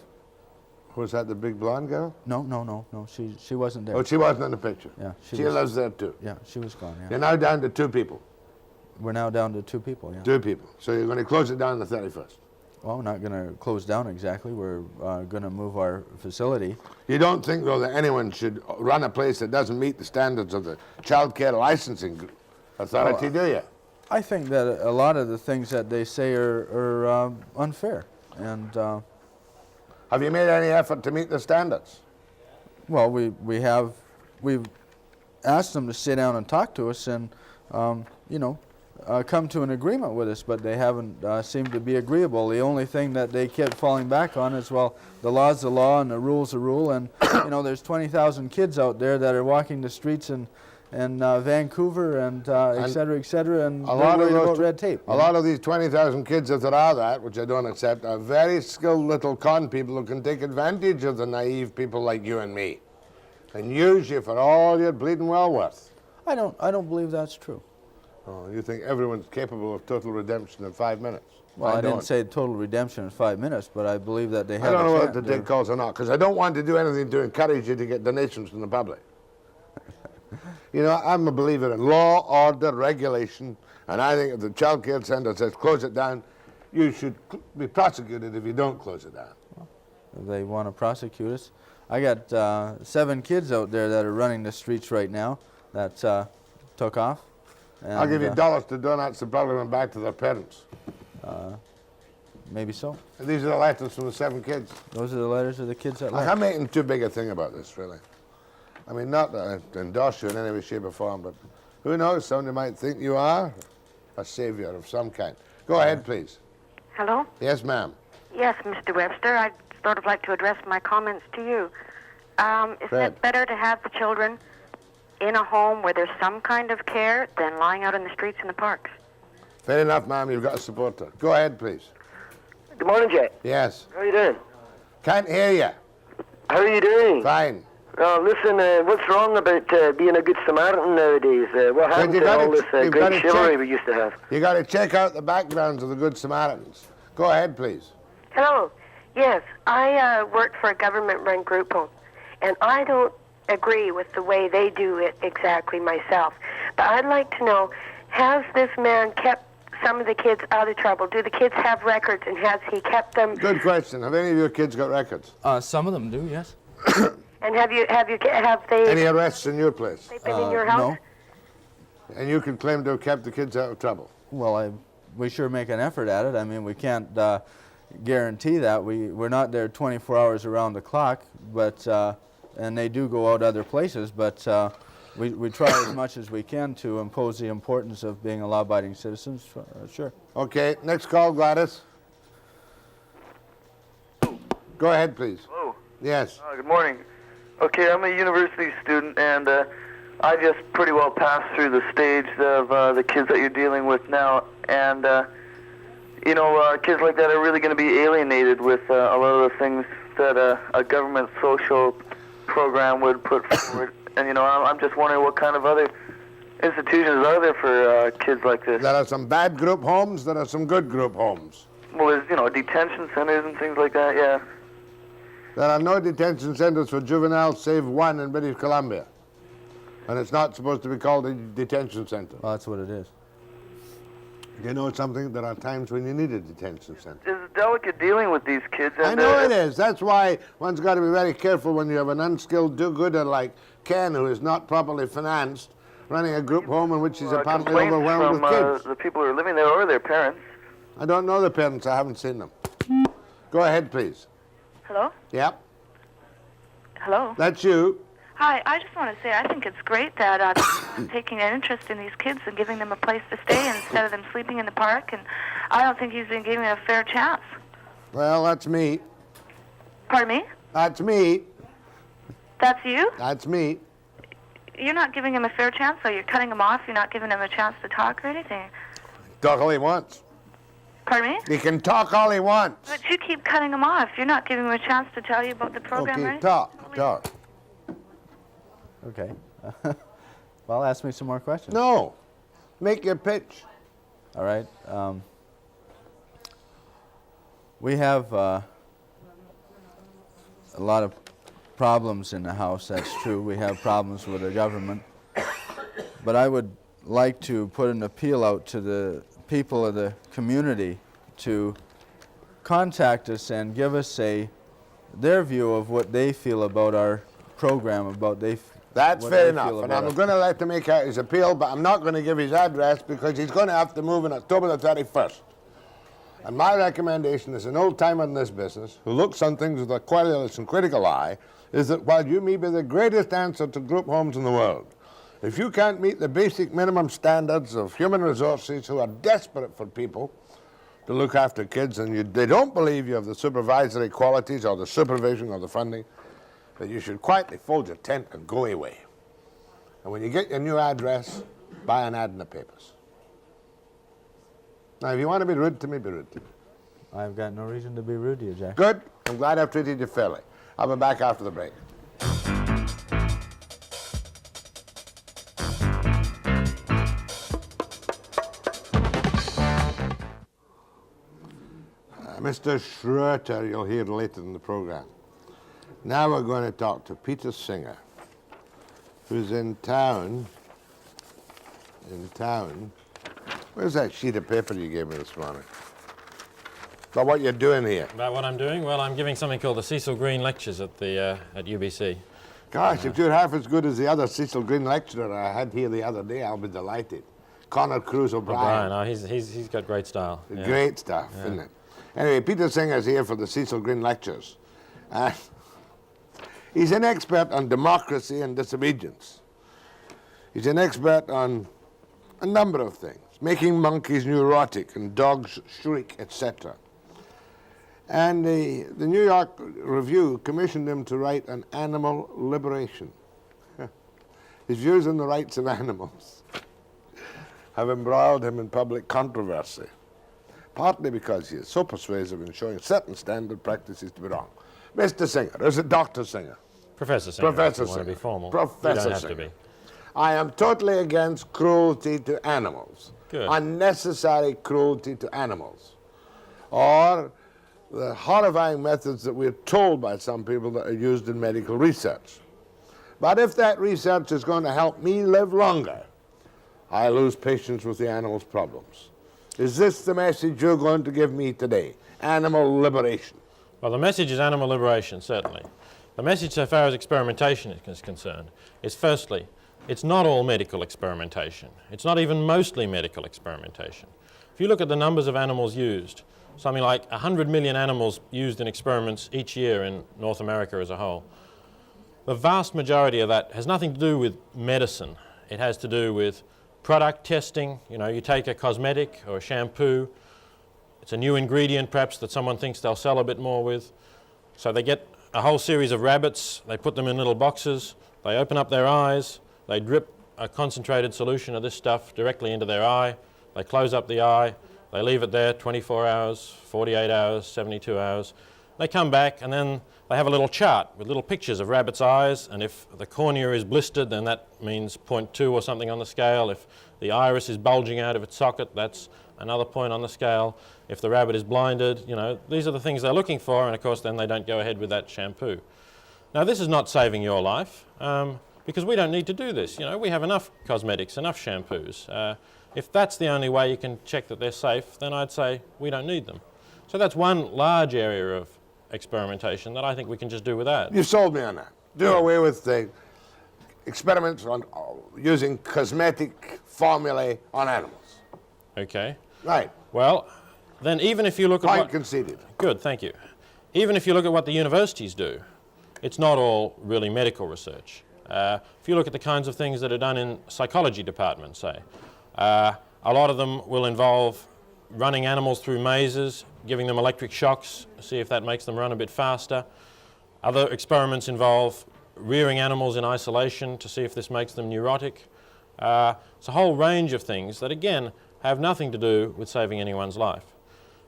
Was that the big blonde girl? No. She wasn't there. Oh, she wasn't in the picture? Yeah. She lives there too? Yeah, she was gone, yeah. You're now down to 2 people? We're now down to 2 people, yeah. 2 people. So you're going to close it down the 31st? Well, we're not going to close down exactly. We're going to move our facility. You don't think, though, that anyone should run a place that doesn't meet the standards of the Child Care Licensing Authority, do you? I think that a lot of the things that they say are unfair. And have you made any effort to meet the standards? Well, we've asked them to sit down and talk to us, and come to an agreement with us, but they haven't seemed to be agreeable. The only thing that they kept falling back on is, well, the law's the law and the rule's the rule, and there's 20,000 kids out there that are walking the streets in Vancouver and et cetera, and a lot worried of about red tape. A lot of these 20,000 kids, if there are that, which I don't accept, are very skilled little con people who can take advantage of the naive people like you and me, and use you for all you're bleeding well worth. I don't believe that's true. Oh, you think everyone's capable of total redemption in 5 minutes? Well, I didn't say total redemption in 5 minutes, but I believe that they have. I don't know whether to take calls or not, because I don't want to do anything to encourage you to get donations from the public. I'm a believer in law, order, regulation, and I think if the child care center says close it down, you should be prosecuted if you don't close it down. If they want to prosecute us. I got 7 kids out there that are running the streets right now that took off. And, I'll give you dollars to donuts and probably went back to their parents. Maybe so. And these are the letters from the 7 kids. Those are the letters of the kids that left. I'm making too big a thing about this, really. I mean, not that I endorse you in any way, shape, or form, but who knows? Somebody might think you are a savior of some kind. Go ahead, please. Hello? Yes, ma'am. Yes, Mr. Webster. I'd sort of like to address my comments to you. Isn't it better to have the children in a home where there's some kind of care than lying out in the streets and the parks? Fair enough, ma'am. You've got a supporter. Go ahead, please. Good morning, Jay. Yes. How are you doing? Can't hear you. How are you doing? Fine. Listen, what's wrong about being a good Samaritan nowadays? What happened to all this great chivalry we used to have? You got to check out the backgrounds of the Good Samaritans. Go ahead, please. Hello. Yes, I worked for a government-run group home, and I don't agree with the way they do it exactly myself. But I'd like to know, has this man kept some of the kids out of trouble? Do the kids have records, and has he kept them? Good question. Have any of your kids got records? Some of them do, yes. And have they? Any arrests in your place? They've been in your house? No. And you can claim to have kept the kids out of trouble? Well, we sure make an effort at it. I mean, we can't guarantee that. We're not there 24 hours around the clock, but and they do go out other places, but we try as much as we can to impose the importance of being a law-abiding citizens, sure. Okay, next call, Gladys. Go ahead, please. Hello. Yes. Good morning. Okay, I'm a university student, and I just pretty well passed through the stage of the kids that you're dealing with now, and kids like that are really going to be alienated with a lot of the things that a government social program would put forward. And, I'm just wondering what kind of other institutions are there for kids like this? There are some bad group homes, there are some good group homes. Well, there's, detention centers and things like that, yeah. There are no detention centers for juveniles save one in British Columbia. And it's not supposed to be called a detention center. Well, that's what it is. You know something? There are times when you need a detention center. It's delicate dealing with these kids. And, I know it is. That's why one's got to be very careful when you have an unskilled do-gooder like Ken, who is not properly financed, running a group home in which he's apparently overwhelmed with kids. The people who are living there or their parents. I don't know the parents. I haven't seen them. Go ahead, please. Hello? Yep. Hello? That's you. Hi, I just want to say I think it's great that taking an interest in these kids and giving them a place to stay instead of them sleeping in the park, and I don't think he's been giving them a fair chance. Well, that's me. Pardon me? That's me. That's you? That's me. You're not giving him a fair chance, though. You're cutting him off. You're not giving him a chance to talk or anything. Talk all he wants. Pardon me? He can talk all he wants. But you keep cutting him off. You're not giving him a chance to tell you about the program, Okay, right? talk. Okay. Well, ask me some more questions. No. Make your pitch. All right. We have a lot of problems in the house, that's true. We have problems with the government. But I would like to put an appeal out to the people of the community to contact us and give us their view of what they feel about our program, That's fair enough, and I'm going to let him make out his appeal, but I'm not going to give his address because he's going to have to move on October the 31st. And my recommendation as an old-timer in this business, who looks on things with a querulous and critical eye, is that while you may be the greatest answer to group homes in the world, If you can't meet the basic minimum standards of human resources who are desperate for people to look after kids, and they don't believe you have the supervisory qualities or the supervision or the funding, that you should quietly fold your tent and go away. And when you get your new address, buy an ad in the papers. Now, if you want to be rude to me, be rude to me. I've got no reason to be rude to you, Jack. Good. I'm glad I've treated you fairly. I'll be back after the break. Mr. Schroeter, you'll hear later in the program. Now we're going to talk to Peter Singer, who's in town. Where's that sheet of paper you gave me this morning? About what you're doing here. About what I'm doing? Well, I'm giving something called the Cecil Green Lectures at UBC. Gosh, if you're half as good as the other Cecil Green lecturer I had here the other day, I'll be delighted. Connor Cruz O'Brien. Oh, he's got great style. Yeah. Great stuff, isn't it? Anyway, Peter Singer's here for the Cecil Green Lectures. He's an expert on democracy and disobedience. He's an expert on a number of things, making monkeys neurotic and dogs shriek, etc. And the New York Review commissioned him to write on animal liberation. His views on the rights of animals have embroiled him in public controversy, partly because he is so persuasive in showing certain standard practices to be wrong. Mr. Singer, or is it Dr. Singer? Professor Singer. Professor if you Singer. Want to be formal. Professor you don't have Singer. to be. I am totally against cruelty to animals. Good. Unnecessary cruelty to animals. Or the horrifying methods that we're told by some people that are used in medical research. But if that research is going to help me live longer, I lose patience with the animals' problems. Is this the message you're going to give me today? Animal liberation. Well, the message is animal liberation, certainly. The message, so far as experimentation is concerned, is firstly, it's not all medical experimentation. It's not even mostly medical experimentation. If you look at the numbers of animals used, something like 100 million animals used in experiments each year in North America as a whole, the vast majority of that has nothing to do with medicine. It has to do with product testing. You know, you take a cosmetic or a shampoo, it's a new ingredient perhaps that someone thinks they'll sell a bit more with. So they get a whole series of rabbits, they put them in little boxes, they open up their eyes, they drip a concentrated solution of this stuff directly into their eye, they close up the eye, they leave it there 24 hours, 48 hours, 72 hours. They come back and then they have a little chart with little pictures of rabbits' eyes, and if the cornea is blistered, then that means 0.2 or something on the scale. If the iris is bulging out of its socket, that's another point on the scale. If the rabbit is blinded, you know, these are the things they're looking for, and of course then they don't go ahead with that shampoo. Now this is not saving your life, because we don't need to do this. You know, we have enough cosmetics, enough shampoos. If that's the only way you can check that they're safe, then I'd say we don't need them. So that's one large area of experimentation that I think we can just do without. You sold me on that. Do away with the experiments on using cosmetic formulae on animals. Okay. Right. Well, then even if you look at Point what... conceded. Good, thank you. Even if you look at what the universities do, it's not all really medical research. If you look at the kinds of things that are done in psychology departments, say, a lot of them will involve running animals through mazes, giving them electric shocks, see if that makes them run a bit faster. Other experiments involve rearing animals in isolation to see if this makes them neurotic. It's a whole range of things that, again, have nothing to do with saving anyone's life.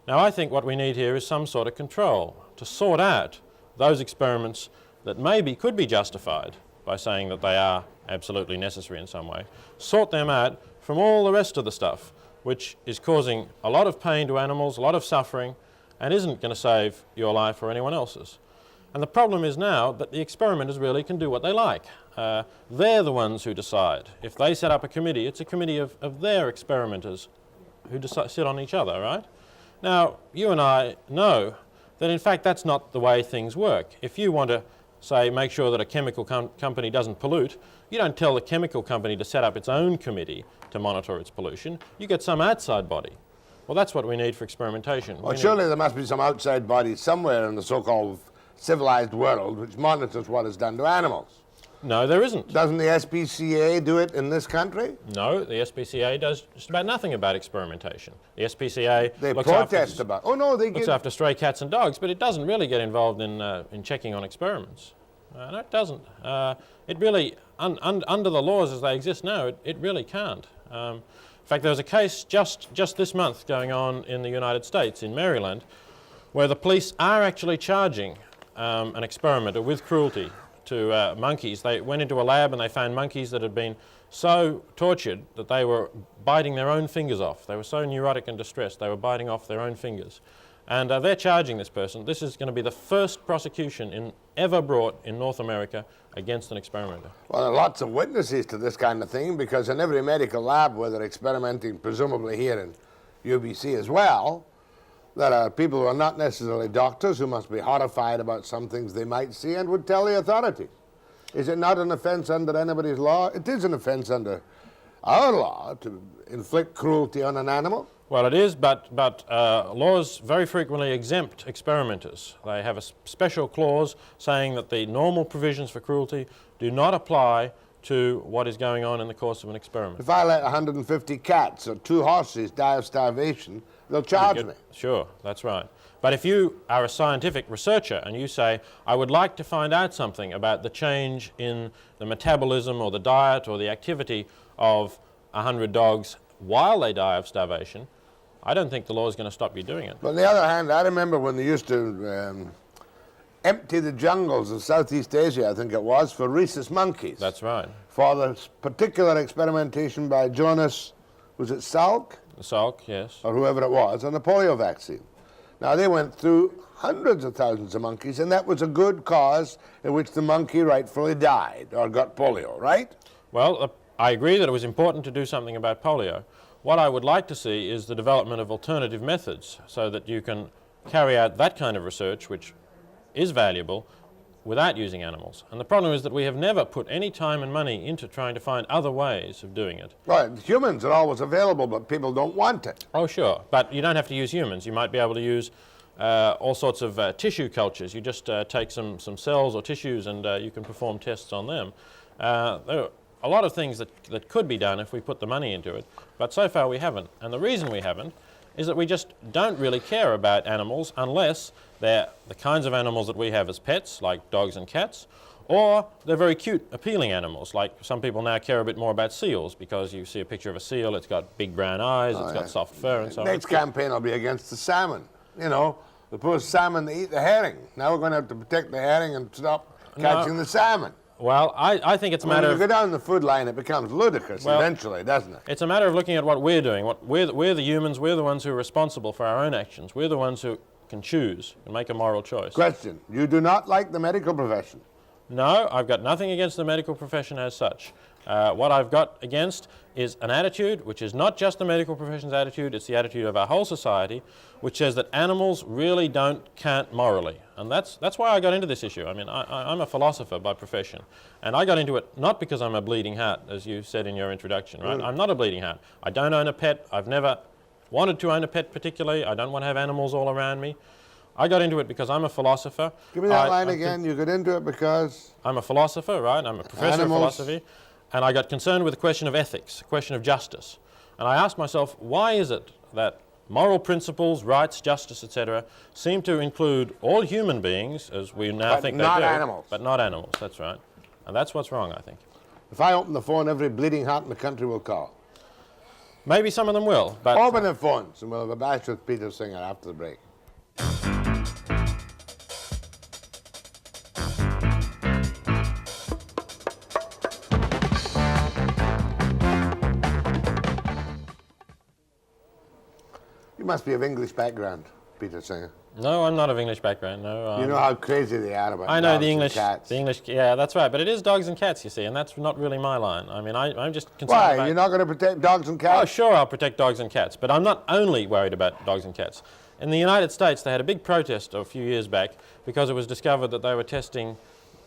Now, I think what we need here is some sort of control to sort out those experiments that maybe could be justified by saying that they are absolutely necessary in some way. Sort them out from all the rest of the stuff, which is causing a lot of pain to animals, a lot of suffering, and isn't going to save your life or anyone else's. And the problem is now that the experimenters really can do what they like. They're the ones who decide. If they set up a committee, it's a committee of their experimenters who sit on each other, right? Now, you and I know that in fact that's not the way things work. If you want to, say, make sure that a chemical company doesn't pollute, you don't tell the chemical company to set up its own committee to monitor its pollution. You get some outside body. Well, that's what we need for experimentation. Well, surely there must be some outside body somewhere in the so-called civilized world which monitors what is done to animals. No, there isn't. Doesn't the SPCA do it in this country? No, the SPCA does just about nothing about experimentation. The SPCA They looks protest after, about. Oh no, they looks get. after stray cats and dogs, but it doesn't really get involved in checking on experiments. No, it doesn't. It really, under the laws as they exist now, it really can't. In fact, there was a case just this month going on in the United States, in Maryland, where the police are actually charging an experimenter with cruelty to monkeys. They went into a lab and they found monkeys that had been so tortured that they were biting their own fingers off. They were so neurotic and distressed, they were biting off their own fingers. And they're charging this person. This is going to be the first prosecution ever brought in North America against an experimenter. Well, there are lots of witnesses to this kind of thing, because in every medical lab where they're experimenting, presumably here in UBC as well, there are people who are not necessarily doctors who must be horrified about some things they might see and would tell the authorities. Is it not an offense under anybody's law? It is an offense under our law to inflict cruelty on an animal. Well, it is, but laws very frequently exempt experimenters. They have a special clause saying that the normal provisions for cruelty do not apply to what is going on in the course of an experiment. If I let 150 cats or 2 horses die of starvation, they'll charge me. Sure, that's right. But if you are a scientific researcher and you say, I would like to find out something about the change in the metabolism or the diet or the activity of 100 dogs while they die of starvation, I don't think the law is going to stop you doing it. But on the other hand, I remember when they used to empty the jungles of Southeast Asia, I think it was, for rhesus monkeys. That's right. For the particular experimentation by Jonas, was it Salk? Salk, yes. Or whoever it was, on the polio vaccine. Now, they went through hundreds of thousands of monkeys, and that was a good cause in which the monkey rightfully died or got polio, right? Well, I agree that it was important to do something about polio. What I would like to see is the development of alternative methods so that you can carry out that kind of research, which is valuable, without using animals. And the problem is that we have never put any time and money into trying to find other ways of doing it. Right, humans are always available, but people don't want it. Oh, sure, but you don't have to use humans. You might be able to use all sorts of tissue cultures. You just take some cells or tissues and you can perform tests on them. There are a lot of things that could be done if we put the money into it, but so far we haven't. And the reason we haven't is that we just don't really care about animals unless they're the kinds of animals that we have as pets, like dogs and cats, or they're very cute, appealing animals, like some people now care a bit more about seals, because you see a picture of a seal, it's got big brown eyes, it's got soft fur and so on. Next campaign will be against the salmon. You know, the poor salmon, they eat the herring. Now we're going to have to protect the herring and stop catching the salmon. Well, I think it's a matter of... When you go down the food line, it becomes ludicrous eventually, doesn't it? It's a matter of looking at what we're doing. We're the humans, we're the ones who are responsible for our own actions. We're the ones who can choose and make a moral choice. Question. You do not like the medical profession? No, I've got nothing against the medical profession as such. What I've got against is an attitude which is not just the medical profession's attitude, it's the attitude of our whole society, which says that animals really can't morally. And that's why I got into this issue. I mean, I'm a philosopher by profession, and I got into it not because I'm a bleeding heart, as you said in your introduction, right? I'm not a bleeding heart. I don't own a pet. I've never wanted to own a pet particularly. I don't want to have animals all around me. I got into it because I'm a philosopher. Give me that line again. You got into it because... I'm a philosopher, right? I'm a professor of philosophy. And I got concerned with the question of ethics, the question of justice. And I asked myself, why is it that moral principles, rights, justice, etc., seem to include all human beings, as we now think they do, animals. But not animals, that's right. And that's what's wrong, I think. If I open the phone, every bleeding heart in the country will call. Maybe some of them will, but... Open the phones, and we'll have a bash with Peter Singer after the break. You must be of English background, Peter Singer. No, I'm not of English background, no. You know how crazy they are about I know dogs the English, and cats. the English, yeah, that's right. But it is dogs and cats, you see, and that's not really my line. I mean, I'm just concerned Why? about... You're not going to protect dogs and cats? Oh, sure, I'll protect dogs and cats, but I'm not only worried about dogs and cats. In the United States, they had a big protest a few years back because it was discovered that they were testing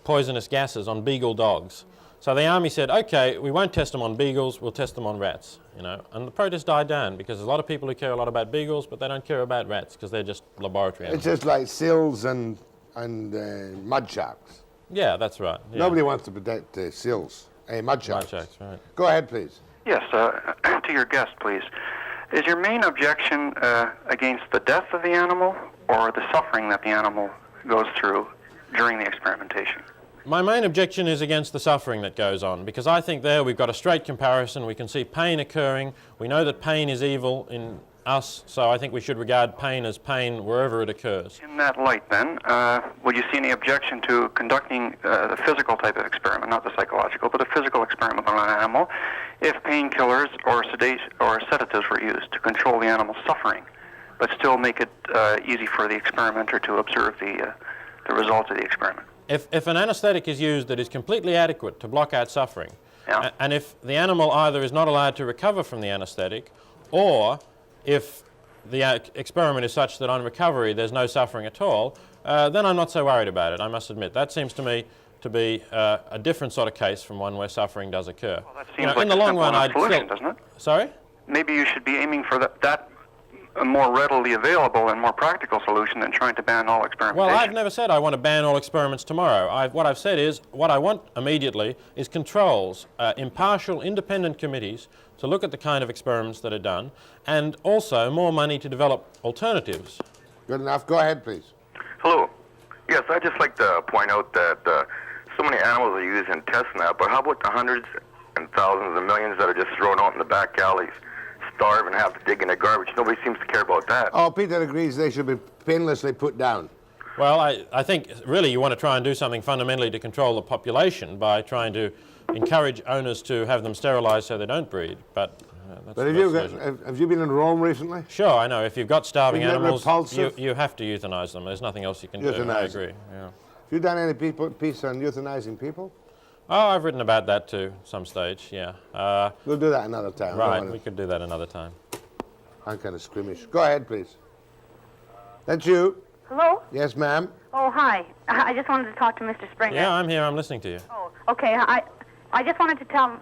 poisonous gases on beagle dogs. So the army said, okay, we won't test them on beagles, we'll test them on rats, you know. And the protest died down because there's a lot of people who care a lot about beagles, but they don't care about rats because they're just laboratory animals. It's just like seals and mud sharks. Yeah, that's right. Yeah. Nobody wants to protect seals. Mud sharks. Right. Go ahead, please. Yes, to your guest, please. Is your main objection against the death of the animal or the suffering that the animal goes through during the experimentation? My main objection is against the suffering that goes on, because I think there we've got a straight comparison. We can see pain occurring. We know that pain is evil in us, so I think we should regard pain as pain wherever it occurs. In that light, then, would you see any objection to conducting the physical type of experiment, not the psychological, but a physical experiment on an animal, if painkillers or sedatives were used to control the animal's suffering, but still make it easy for the experimenter to observe the results of the experiment? If an anesthetic is used that is completely adequate to block out suffering, and if the animal either is not allowed to recover from the anesthetic, or if the experiment is such that on recovery there's no suffering at all, then I'm not so worried about it, I must admit. That seems to me to be a different sort of case from one where suffering does occur. Well, that seems like in the long run, I'd solution, doesn't it? Sorry? Maybe you should be aiming for that a more readily available and more practical solution than trying to ban all experimentation. Well, I've never said I want to ban all experiments tomorrow. What I've said is what I want immediately is controls, impartial, independent committees to look at the kind of experiments that are done, and also more money to develop alternatives. Good enough. Go ahead, please. Hello. Yes, I'd just like to point out that so many animals are used in tests now, but how about the hundreds and thousands and millions that are just thrown out in the back alleys, starve and have to dig in the garbage? Nobody seems to care about that. Oh, Peter agrees they should be painlessly put down. Well, I think really you want to try and do something fundamentally to control the population by trying to encourage owners to have them sterilized so they don't breed. But have you been in Rome recently? Sure, I know. If you've got starving animals, repulsive? you have to euthanize them. There's nothing else you can do. I agree. Yeah. Have you done any piece on euthanizing people? Oh, I've written about that too, some stage, yeah. We'll do that another time. Right, we could do that another time. I'm kind of squeamish. Go ahead, please. That's you. Hello? Yes, ma'am. Oh, hi. I just wanted to talk to Mr. Springer. Yeah, I'm here. I'm listening to you. Oh, okay. I just wanted to tell...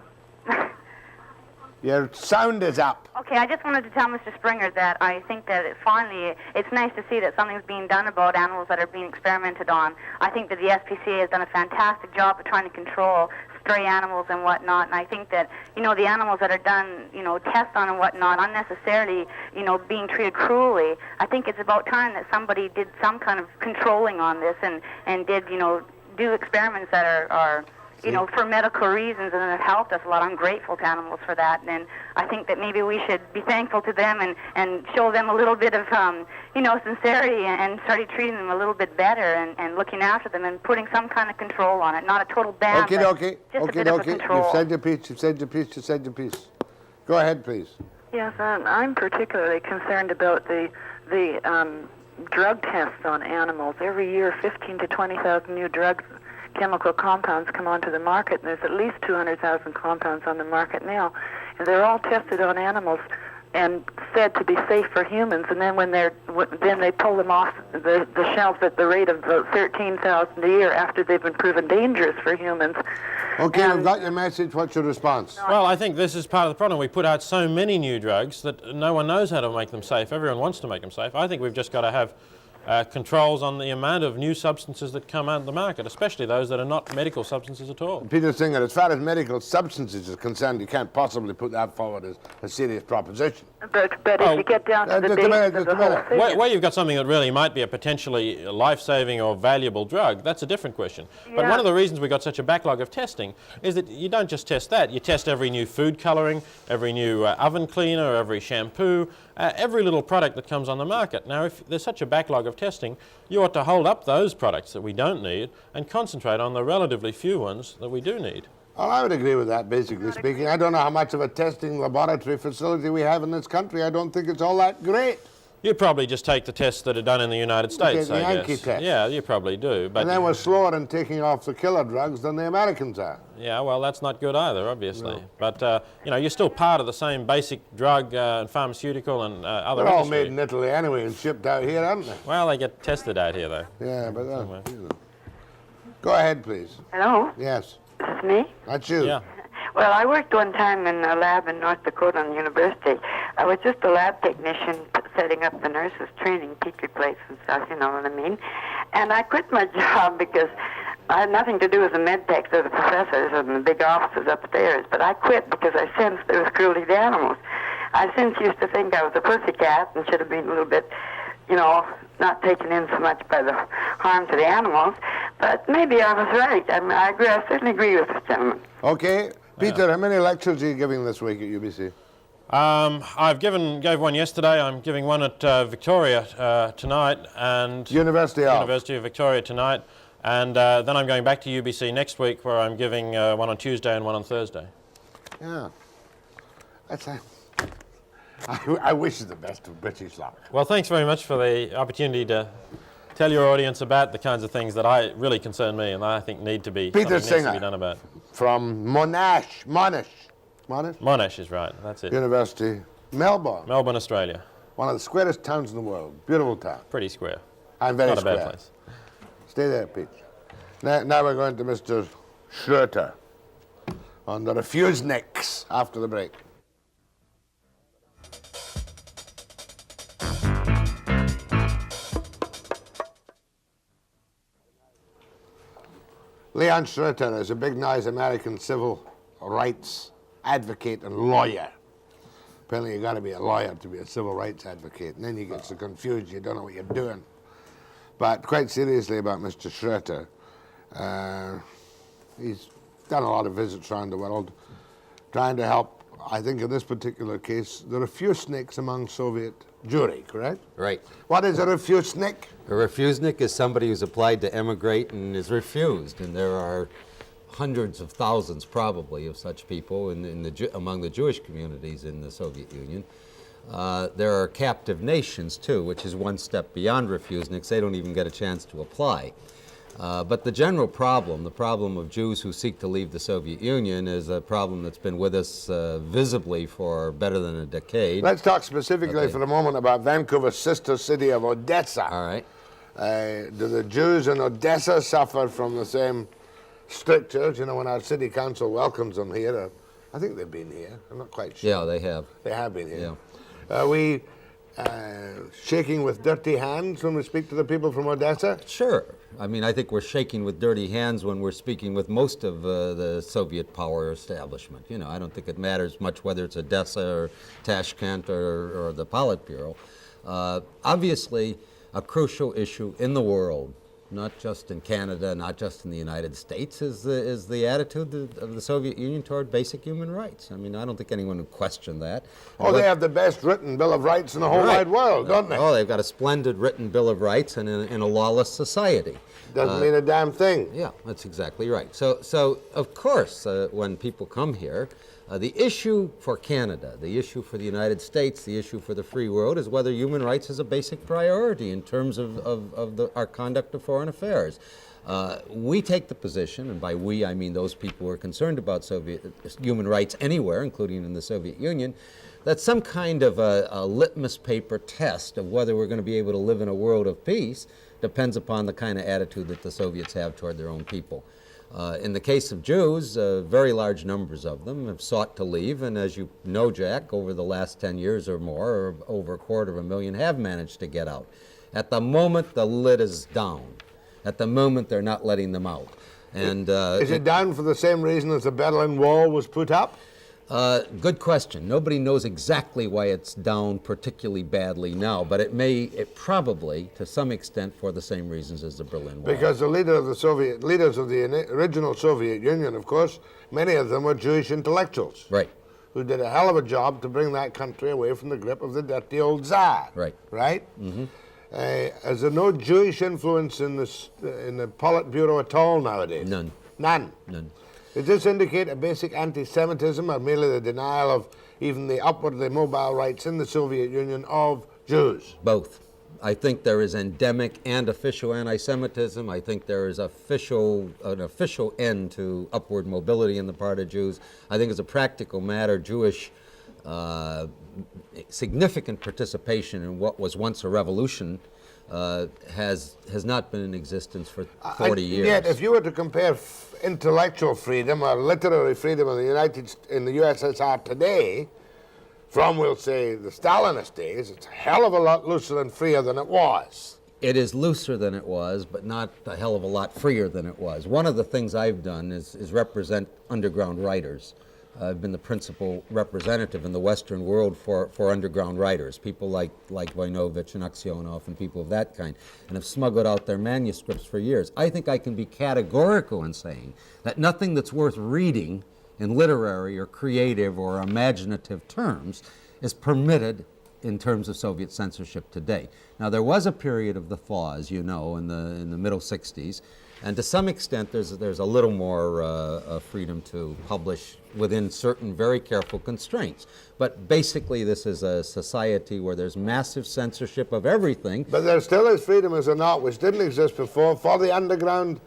Your sound is up. Okay, I just wanted to tell Mr. Springer that I think that it's nice to see that something's being done about animals that are being experimented on. I think that the SPCA has done a fantastic job of trying to control stray animals and whatnot, and I think that, the animals that are done, tests on and whatnot, unnecessarily, being treated cruelly, I think it's about time that somebody did some kind of controlling on this and did, do experiments that are for medical reasons, and it helped us a lot. I'm grateful to animals for that, and I think that maybe we should be thankful to them and show them a little bit of, sincerity and started treating them a little bit better and looking after them and putting some kind of control on it. Not a total ban, okay. Just a bit of a control. You've said your piece. Go ahead, please. Yes, I'm particularly concerned about the drug tests on animals. Every year, 15 to 20,000 new chemical compounds come onto the market, and there's at least 200,000 compounds on the market now, and they're all tested on animals and said to be safe for humans, and then when they pull them off the shelves at the rate of about 13,000 a year after they've been proven dangerous for humans. Okay, I've got your message. What's your response? Well, I think this is part of the problem. We put out so many new drugs that no one knows how to make them safe. Everyone wants to make them safe. I think we've just got to have controls on the amount of new substances that come out of the market, especially those that are not medical substances at all. Peter Singer, as far as medical substances is concerned, you can't possibly put that forward as a serious proposition. But if you get down to the basics of the whole thing... Where you've got something that really might be a potentially life-saving or valuable drug, that's a different question. Yeah. But one of the reasons we've got such a backlog of testing is that you don't just test that. You test every new food colouring, every new oven cleaner, every shampoo, every little product that comes on the market. Now, if there's such a backlog of testing, you ought to hold up those products that we don't need and concentrate on the relatively few ones that we do need. Well, I would agree with that, basically speaking. I don't know how much of a testing laboratory facility we have in this country. I don't think it's all that great. You probably just take the tests that are done in the United States, the I Yankee guess. test. Yeah, you probably do. But and then we're slower in taking off the killer drugs than the Americans are. Yeah, well, that's not good either, obviously. No. But, you're still part of the same basic drug and pharmaceutical and other They're all industry. made in Italy anyway and shipped out here, aren't they? Well, they get tested out here, though. Yeah, but... Go ahead, please. Hello? Yes. This is me? That's you. Yeah. Well, I worked one time in a lab in North Dakota on the university. I was just a lab technician setting up the nurses, training petri plates and stuff, you know what I mean? And I quit my job because I had nothing to do with the med techs or the professors and the big offices upstairs, but I quit because I sensed there was cruelty to animals. I since used to think I was a pussycat and should have been a little bit, you know, not taken in so much by the harm to the animals, but maybe I was right. I certainly agree with this gentleman. Okay. Peter, how many lectures are you giving this week at UBC? Gave one yesterday. I'm giving one at Victoria tonight, and University of Victoria tonight, and then I'm going back to UBC next week, where I'm giving one on Tuesday and one on Thursday. Yeah, I wish you the best of British luck. Well, thanks very much for the opportunity to tell your audience about the kinds of things that really concern me, and I think need to be Peter Singer, be done about. From Monash is right. That's it. University, Melbourne, Australia. One of the squarest towns in the world. Beautiful town. Pretty square. And very not square. a bad place. Stay there, Pete. Now we're going to Mr. Schroeter on the Refuseniks after the break. Len Schroeter is a big, nice American civil rights advocate and lawyer. Apparently you got to be a lawyer to be a civil rights advocate, and then you get so confused you don't know what you're doing. But quite seriously about Mr. Schroeter, he's done a lot of visits around the world, trying to help, I think in this particular case, the Refuseniks among Soviet Jewry, correct? Right. What is a Refusenik? A Refusenik is somebody who's applied to emigrate and is refused, and there are hundreds of thousands, probably, of such people among the Jewish communities in the Soviet Union. There are captive nations, too, which is one step beyond Refuseniks. They don't even get a chance to apply. But the general problem, the problem of Jews who seek to leave the Soviet Union, is a problem that's been with us visibly for better than a decade. Let's talk specifically for a moment about Vancouver's sister city of Odessa. All right. Do the Jews in Odessa suffer from the same strictures? You know, when our city council welcomes them here, I think they've been here. I'm not quite sure. Yeah, they have. They have been here. Yeah. Are we shaking with dirty hands when we speak to the people from Odessa? Sure. I mean, I think we're shaking with dirty hands when we're speaking with most of the Soviet power establishment. You know, I don't think it matters much whether it's Odessa or Tashkent or the Politburo. Obviously, a crucial issue in the world, not just in Canada, not just in the United States, is the attitude of the Soviet Union toward basic human rights. I mean, I don't think anyone would question that. Oh, they have the best written Bill of Rights in the whole wide world, don't they? Oh, they've got a splendid written Bill of Rights in a lawless society. Doesn't mean a damn thing. Yeah, that's exactly right. So of course, when people come here, the issue for Canada, the issue for the United States, the issue for the free world is whether human rights is a basic priority in terms of our conduct of foreign affairs. We take the position, and by we I mean those people who are concerned about human rights anywhere, including in the Soviet Union, that some kind of a litmus paper test of whether we're going to be able to live in a world of peace depends upon the kind of attitude that the Soviets have toward their own people. In the case of Jews, very large numbers of them have sought to leave, and as you know, Jack, over the last 10 years or more, or over 250,000 have managed to get out. At the moment, the lid is down. At the moment, they're not letting them out. And is it down for the same reason as the Berlin Wall was put up? Good question. Nobody knows exactly why it's down particularly badly now, but it probably, to some extent, for the same reasons as the Berlin Wall. Because the leaders of the original Soviet Union, of course, many of them were Jewish intellectuals. Right. Who did a hell of a job to bring that country away from the grip of the dirty old Tsar. Right. Right? Mm-hmm. Is there no Jewish influence in the Politburo at all nowadays? None. None? None. Does this indicate a basic anti-Semitism or merely the denial of even the upwardly mobile rights in the Soviet Union of Jews? Both. I think there is endemic and official anti-Semitism. I think there is an official end to upward mobility on the part of Jews. I think as a practical matter, Jewish significant participation in what was once a revolution has not been in existence for 40 years. Yet, if you were to compare intellectual freedom or literary freedom in the USSR today, from, we'll say, the Stalinist days, it's a hell of a lot looser and freer than it was. It is looser than it was, but not a hell of a lot freer than it was. One of the things I've done is represent underground writers. I've been the principal representative in the Western world for underground writers, people like Voinovich and Aksionov and people of that kind, and have smuggled out their manuscripts for years. I think I can be categorical in saying that nothing that's worth reading in literary or creative or imaginative terms is permitted in terms of Soviet censorship today. Now, there was a period of the thaw, as you know, in the middle 60s, and to some extent there's a little more freedom to publish within certain very careful constraints. But basically this is a society where there's massive censorship of everything. But there still is freedom, is there not, which didn't exist before, for the underground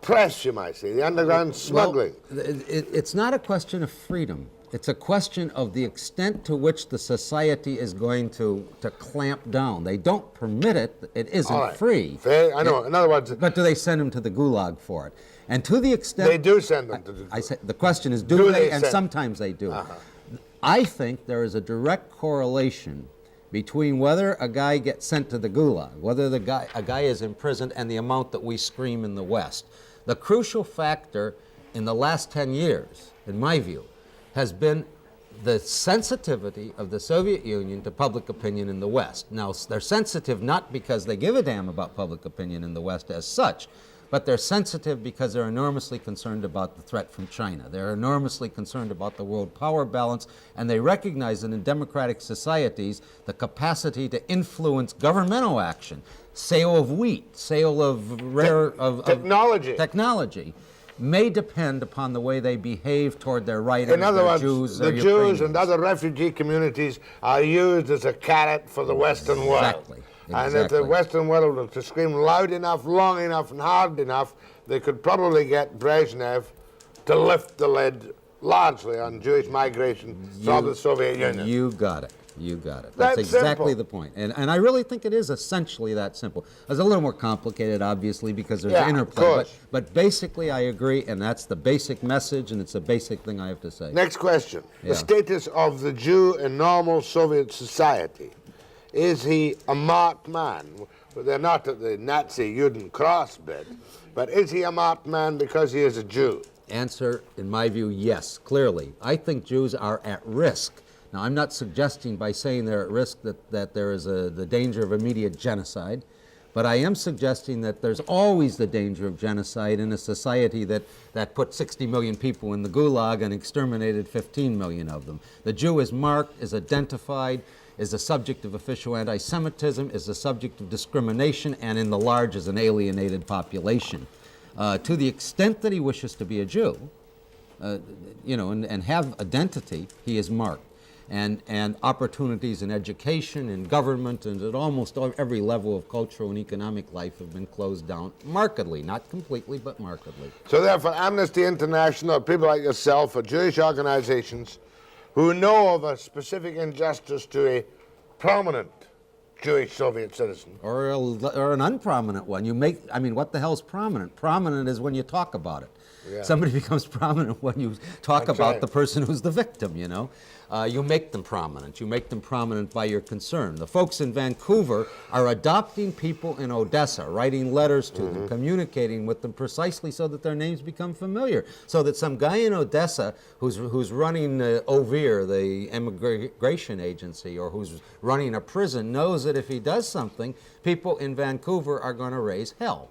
press, you might say, the underground smuggling. Well, it's not a question of freedom. It's a question of the extent to which the society is going to clamp down. They don't permit it. It isn't free. Fair, I know. In other words... But do they send them to the gulag for it? And to the extent... They do send them to the gulag. I say, the question is, do they? And sometimes they do. I think there is a direct correlation between whether a guy gets sent to the gulag, whether a guy is imprisoned, and the amount that we scream in the West. The crucial factor in the last 10 years, in my view, has been the sensitivity of the Soviet Union to public opinion in the West. Now, they're sensitive not because they give a damn about public opinion in the West as such, but they're sensitive because they're enormously concerned about the threat from China. They're enormously concerned about the world power balance, and they recognize that in democratic societies, the capacity to influence governmental action, sale of wheat, sale of rare... technology may depend upon the way they behave toward their writers, in other words, Jews, the Jews and other refugee communities are used as a carrot for the Western world. Exactly. And if the Western world were to scream loud enough, long enough, and hard enough, they could probably get Brezhnev to lift the lid largely on Jewish migration from the Soviet Union. You got it. You got it. That's exactly the point. And I really think it is essentially that simple. It's a little more complicated, obviously, because there's interplay. But basically, I agree, and that's the basic message, and it's a basic thing I have to say. Next question. The status of the Jew in normal Soviet society. Is he a marked man? Well, they're not at the Nazi Judenkrass bit, but is he a marked man because he is a Jew? Answer, in my view, yes, clearly. I think Jews are at risk. Now, I'm not suggesting by saying they're at risk that there is the danger of immediate genocide, but I am suggesting that there's always the danger of genocide in a society that put 60 million people in the gulag and exterminated 15 million of them. The Jew is marked, is identified, is the subject of official anti-Semitism, is the subject of discrimination, and in the large is an alienated population. To the extent that he wishes to be a Jew, and have identity, he is marked. And opportunities in education, in government, and at almost every level of cultural and economic life have been closed down markedly, not completely, but markedly. So therefore, Amnesty International, people like yourself, or Jewish organizations who know of a specific injustice to a prominent Jewish Soviet citizen. Or an unprominent one. What the hell's prominent? Prominent is when you talk about it. Yeah. Somebody becomes prominent when you talk about the person who's the victim, You make them prominent. You make them prominent by your concern. The folks in Vancouver are adopting people in Odessa, writing letters to them, communicating with them precisely so that their names become familiar, so that some guy in Odessa who's running OVIR, the immigration agency, or who's running a prison, knows that if he does something, people in Vancouver are going to raise hell.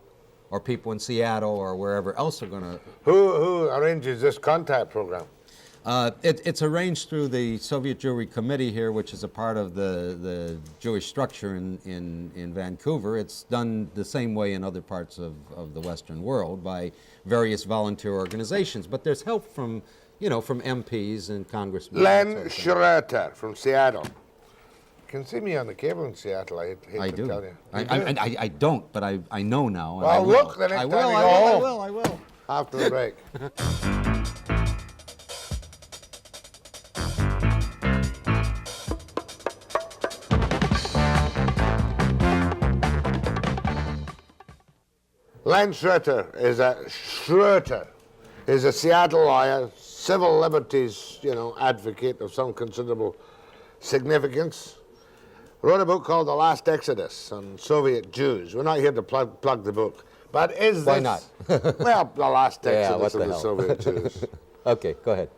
Or people in Seattle or wherever else are going to... Who arranges this contact program? It's arranged through the Soviet Jewry Committee here, which is a part of the Jewish structure in Vancouver. It's done the same way in other parts of the Western world by various volunteer organizations. But there's help from MPs and congressmen. Len Schroeter from Seattle. You can see me on the cable in Seattle, I hate to tell you. I don't, but I know now. Well, look, the next time you go home. I will. After the break. Len Schroeter is a Seattle lawyer, civil liberties, advocate of some considerable significance. wrote a book called The Last Exodus on Soviet Jews. We're not here to plug the book. But is Why this... not? Well, the last exodus what of the the hell? Soviet Jews. Okay, go ahead.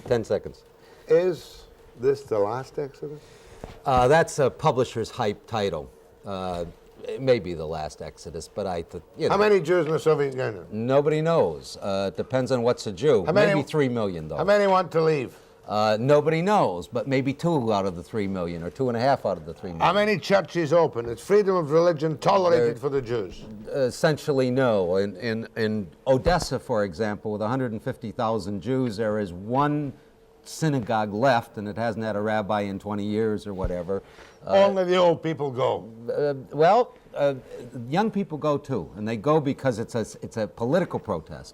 10 seconds. Is this the last exodus? That's a publisher's hype title. It may be the last exodus, but How many Jews in the Soviet Union? Nobody knows. Depends on what's a Jew. Maybe 3 million, though. How many want to leave? Nobody knows, but maybe 2 out of the 3 million, or 2.5 out of the 3 million. How many churches open? Is freedom of religion tolerated for the Jews? Essentially, no. In Odessa, for example, with 150,000 Jews, there is one synagogue left, and it hasn't had a rabbi in 20 years or whatever. Only the old people go. Young people go too, and they go because it's a political protest.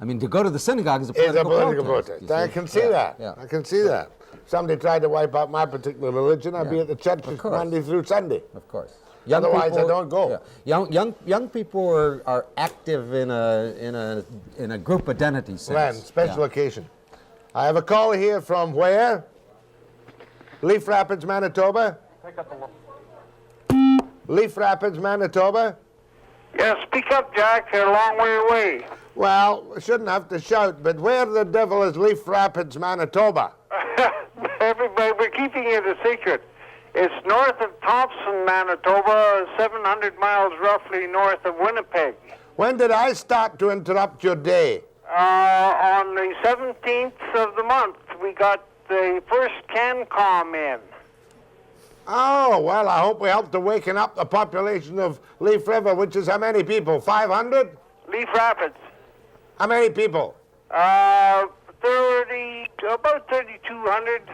I mean, to go to the synagogue is a political protest. I can see that. Yeah. I can see that. Somebody tried to wipe out my particular religion, I'd be at the church Monday through Sunday. Of course. Otherwise, I don't go. Yeah. Young people are active in a group identity sense. Len, special occasion. I have a call here from where? Leaf Rapids, Manitoba. Leaf Rapids, Manitoba. Yeah, speak up, Jack. You're a long way away. Well, we shouldn't have to shout, but where the devil is Leaf Rapids, Manitoba? Everybody, we're keeping it a secret. It's north of Thompson, Manitoba, 700 miles roughly north of Winnipeg. When did I start to interrupt your day? On the 17th of the month, we got the first CanCom in. Oh, well, I hope we helped to waken up the population of Leaf River, which is how many people? 500? Leaf Rapids. How many people? About 3,200.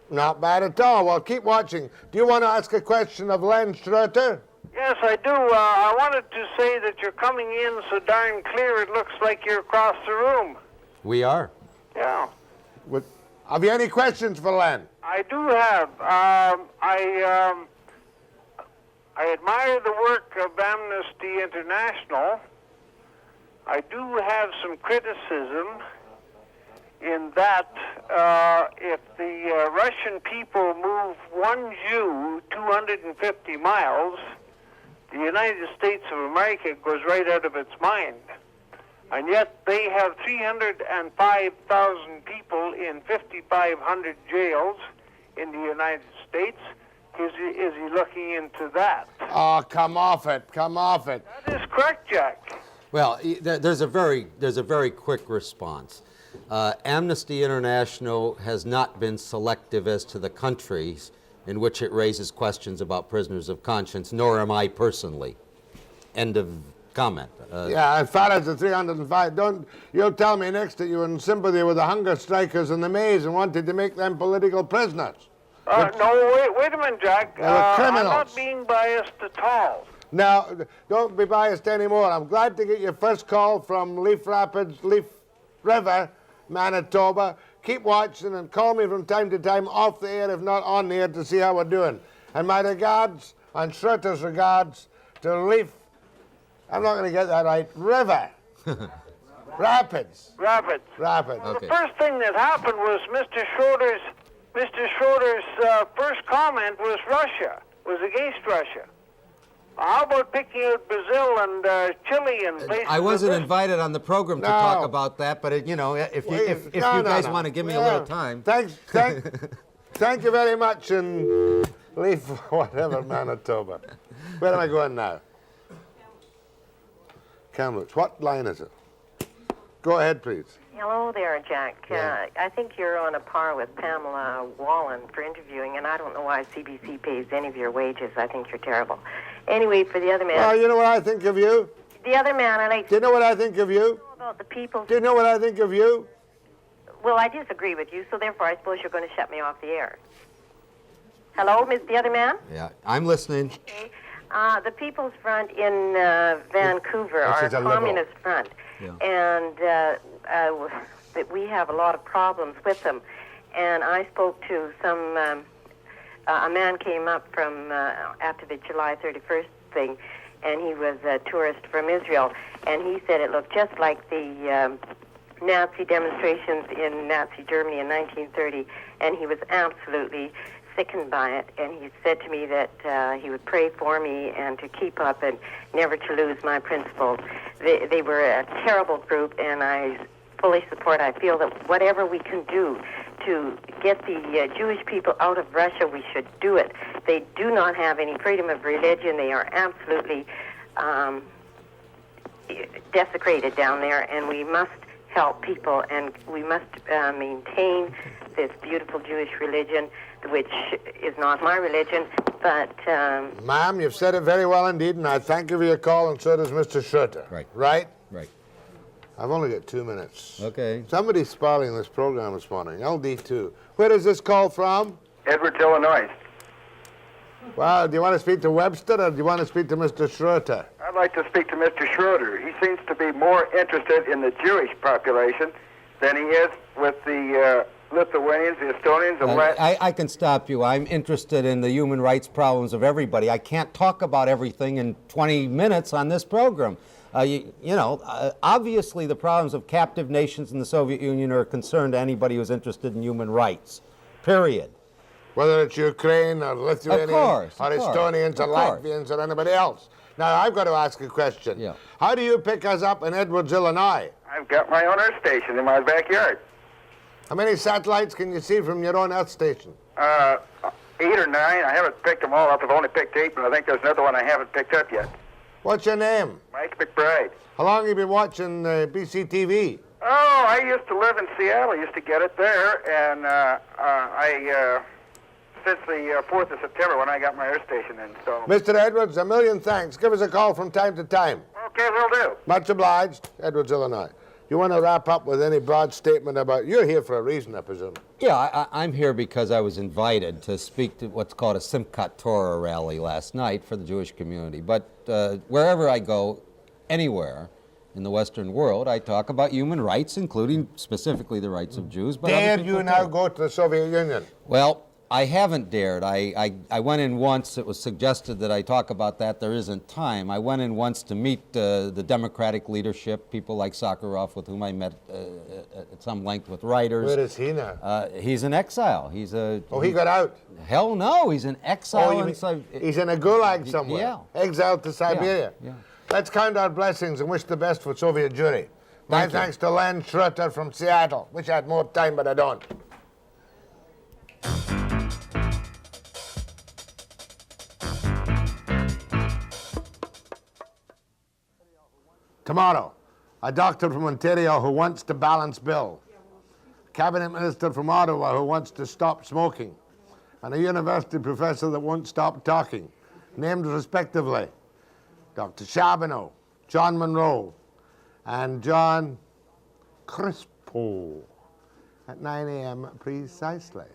Not bad at all. Well, keep watching. Do you want to ask a question of Len Schroeter? Yes, I do. I wanted to say that you're coming in so darn clear it looks like you're across the room. We are. Yeah. Have you any questions for Len? I do have. I admire the work of Amnesty International. I do have some criticism in that if the Russian people move one Jew 250 miles, the United States of America goes right out of its mind. And yet they have 305,000 people in 5,500 jails in the United States. Is he looking into that? Oh, come off it. Come off it. That is correct, Jack. Well, there's a very quick response. Amnesty International has not been selective as to the countries in which it raises questions about prisoners of conscience, nor am I personally. End of comment. Yeah, as far as the 305, you'll tell me next that you were in sympathy with the hunger strikers in the maze and wanted to make them political prisoners. No, wait a minute, Jack. They were criminals. I'm not being biased at all. Now, don't be biased anymore. I'm glad to get your first call from Leaf Rapids, Leaf River, Manitoba. Keep watching and call me from time to time off the air, if not on the air, to see how we're doing. And my regards, and Schroeter's regards, to Leaf, I'm not going to get that right, River. Rapids. Rapids. Rapids. Okay. The first thing that happened was Mr. Schroeter's first comment was Russia, was against Russia. How about picking out Brazil and Chile and places? I wasn't invited on the program to talk about that, but you know, if you guys want to give me a little time. Thank you very much, and leave whatever Manitoba. Where am I going now? Kamloops. What line is it? Go ahead, please. Hello there, Jack. Yeah. I think you're on a par with Pamela Wallen for interviewing, and I don't know why CBC pays any of your wages. I think you're terrible. Anyway, for the other man... Well, you know what I think of you? The other man, I like... Do you know what I think of you? About the people... Do you know what I think of you? Well, I disagree with you, so therefore I suppose you're going to shut me off the air. Hello, the other man? Yeah, I'm listening. Okay. The People's Front in Vancouver are a communist front, and we have a lot of problems with them. And I spoke to some, a man came up from after the July 31st thing, and he was a tourist from Israel, and he said it looked just like the Nazi demonstrations in Nazi Germany in 1930, and he was absolutely sickened by it, and he said to me that he would pray for me and to keep up and never to lose my principles. They were a terrible group, and I fully support. I feel that whatever we can do to get the Jewish people out of Russia, we should do it. They do not have any freedom of religion. They are absolutely desecrated down there, and we must help people, and we must maintain this beautiful Jewish religion, which is not my religion, but... Ma'am, you've said it very well indeed, and I thank you for your call, and so does Mr. Schroeter. Right. Right? Right. I've only got 2 minutes. Okay. Somebody's spoiling this program this morning, LD2. Where is this call from? Edwards, Illinois. Well, do you want to speak to Webster, or do you want to speak to Mr. Schroeter? I'd like to speak to Mr. Schroeter. He seems to be more interested in the Jewish population than he is with the Lithuanians, the Estonians, the I can stop you. I'm interested in the human rights problems of everybody. I can't talk about everything in 20 minutes on this program. Obviously the problems of captive nations in the Soviet Union are a concern to anybody who's interested in human rights, period. Whether it's Ukraine or Lithuania or Estonians or Latvians or anybody else. Now, I've got to ask a question. Yeah. How do you pick us up in Edwards, Illinois? I've got my own earth station in my backyard. How many satellites can you see from your own earth station? 8 or 9. I haven't picked them all up. I've only picked 8, but I think there's another one I haven't picked up yet. What's your name? Mike McBride. How long have you been watching BCTV? Oh, I used to live in Seattle. I used to get it there, and since the 4th of September when I got my earth station installed. Mr. Edwards, a million thanks. Give us a call from time to time. Okay, will do. Much obliged. Edwards, Illinois. You want to wrap up with any broad statement about... You're here for a reason, I presume. Yeah, I'm here because I was invited to speak to what's called a Simchat Torah rally last night for the Jewish community. But wherever I go, anywhere in the Western world, I talk about human rights, including specifically the rights of Jews. But dare you now go to the Soviet Union? Well, I haven't dared. I went in once. It was suggested that I talk about that. There isn't time. I went in once to meet the Democratic leadership, people like Sakharov, with whom I met at some length with writers. Where is he now? He's in exile. He's a... Oh, he got out? Hell no. He's in exile. He's in a gulag somewhere? Yeah. Exiled to Siberia? Yeah. Let's count our blessings and wish the best for Soviet Jewry. My thanks to Len Schroeter from Seattle. Wish I had more time, but I don't. Tomorrow, a doctor from Ontario who wants to balance bill, a cabinet minister from Ottawa who wants to stop smoking, and a university professor that won't stop talking, named respectively Dr. Charbonneau, John Monroe, and John Crispo at 9 a.m. precisely.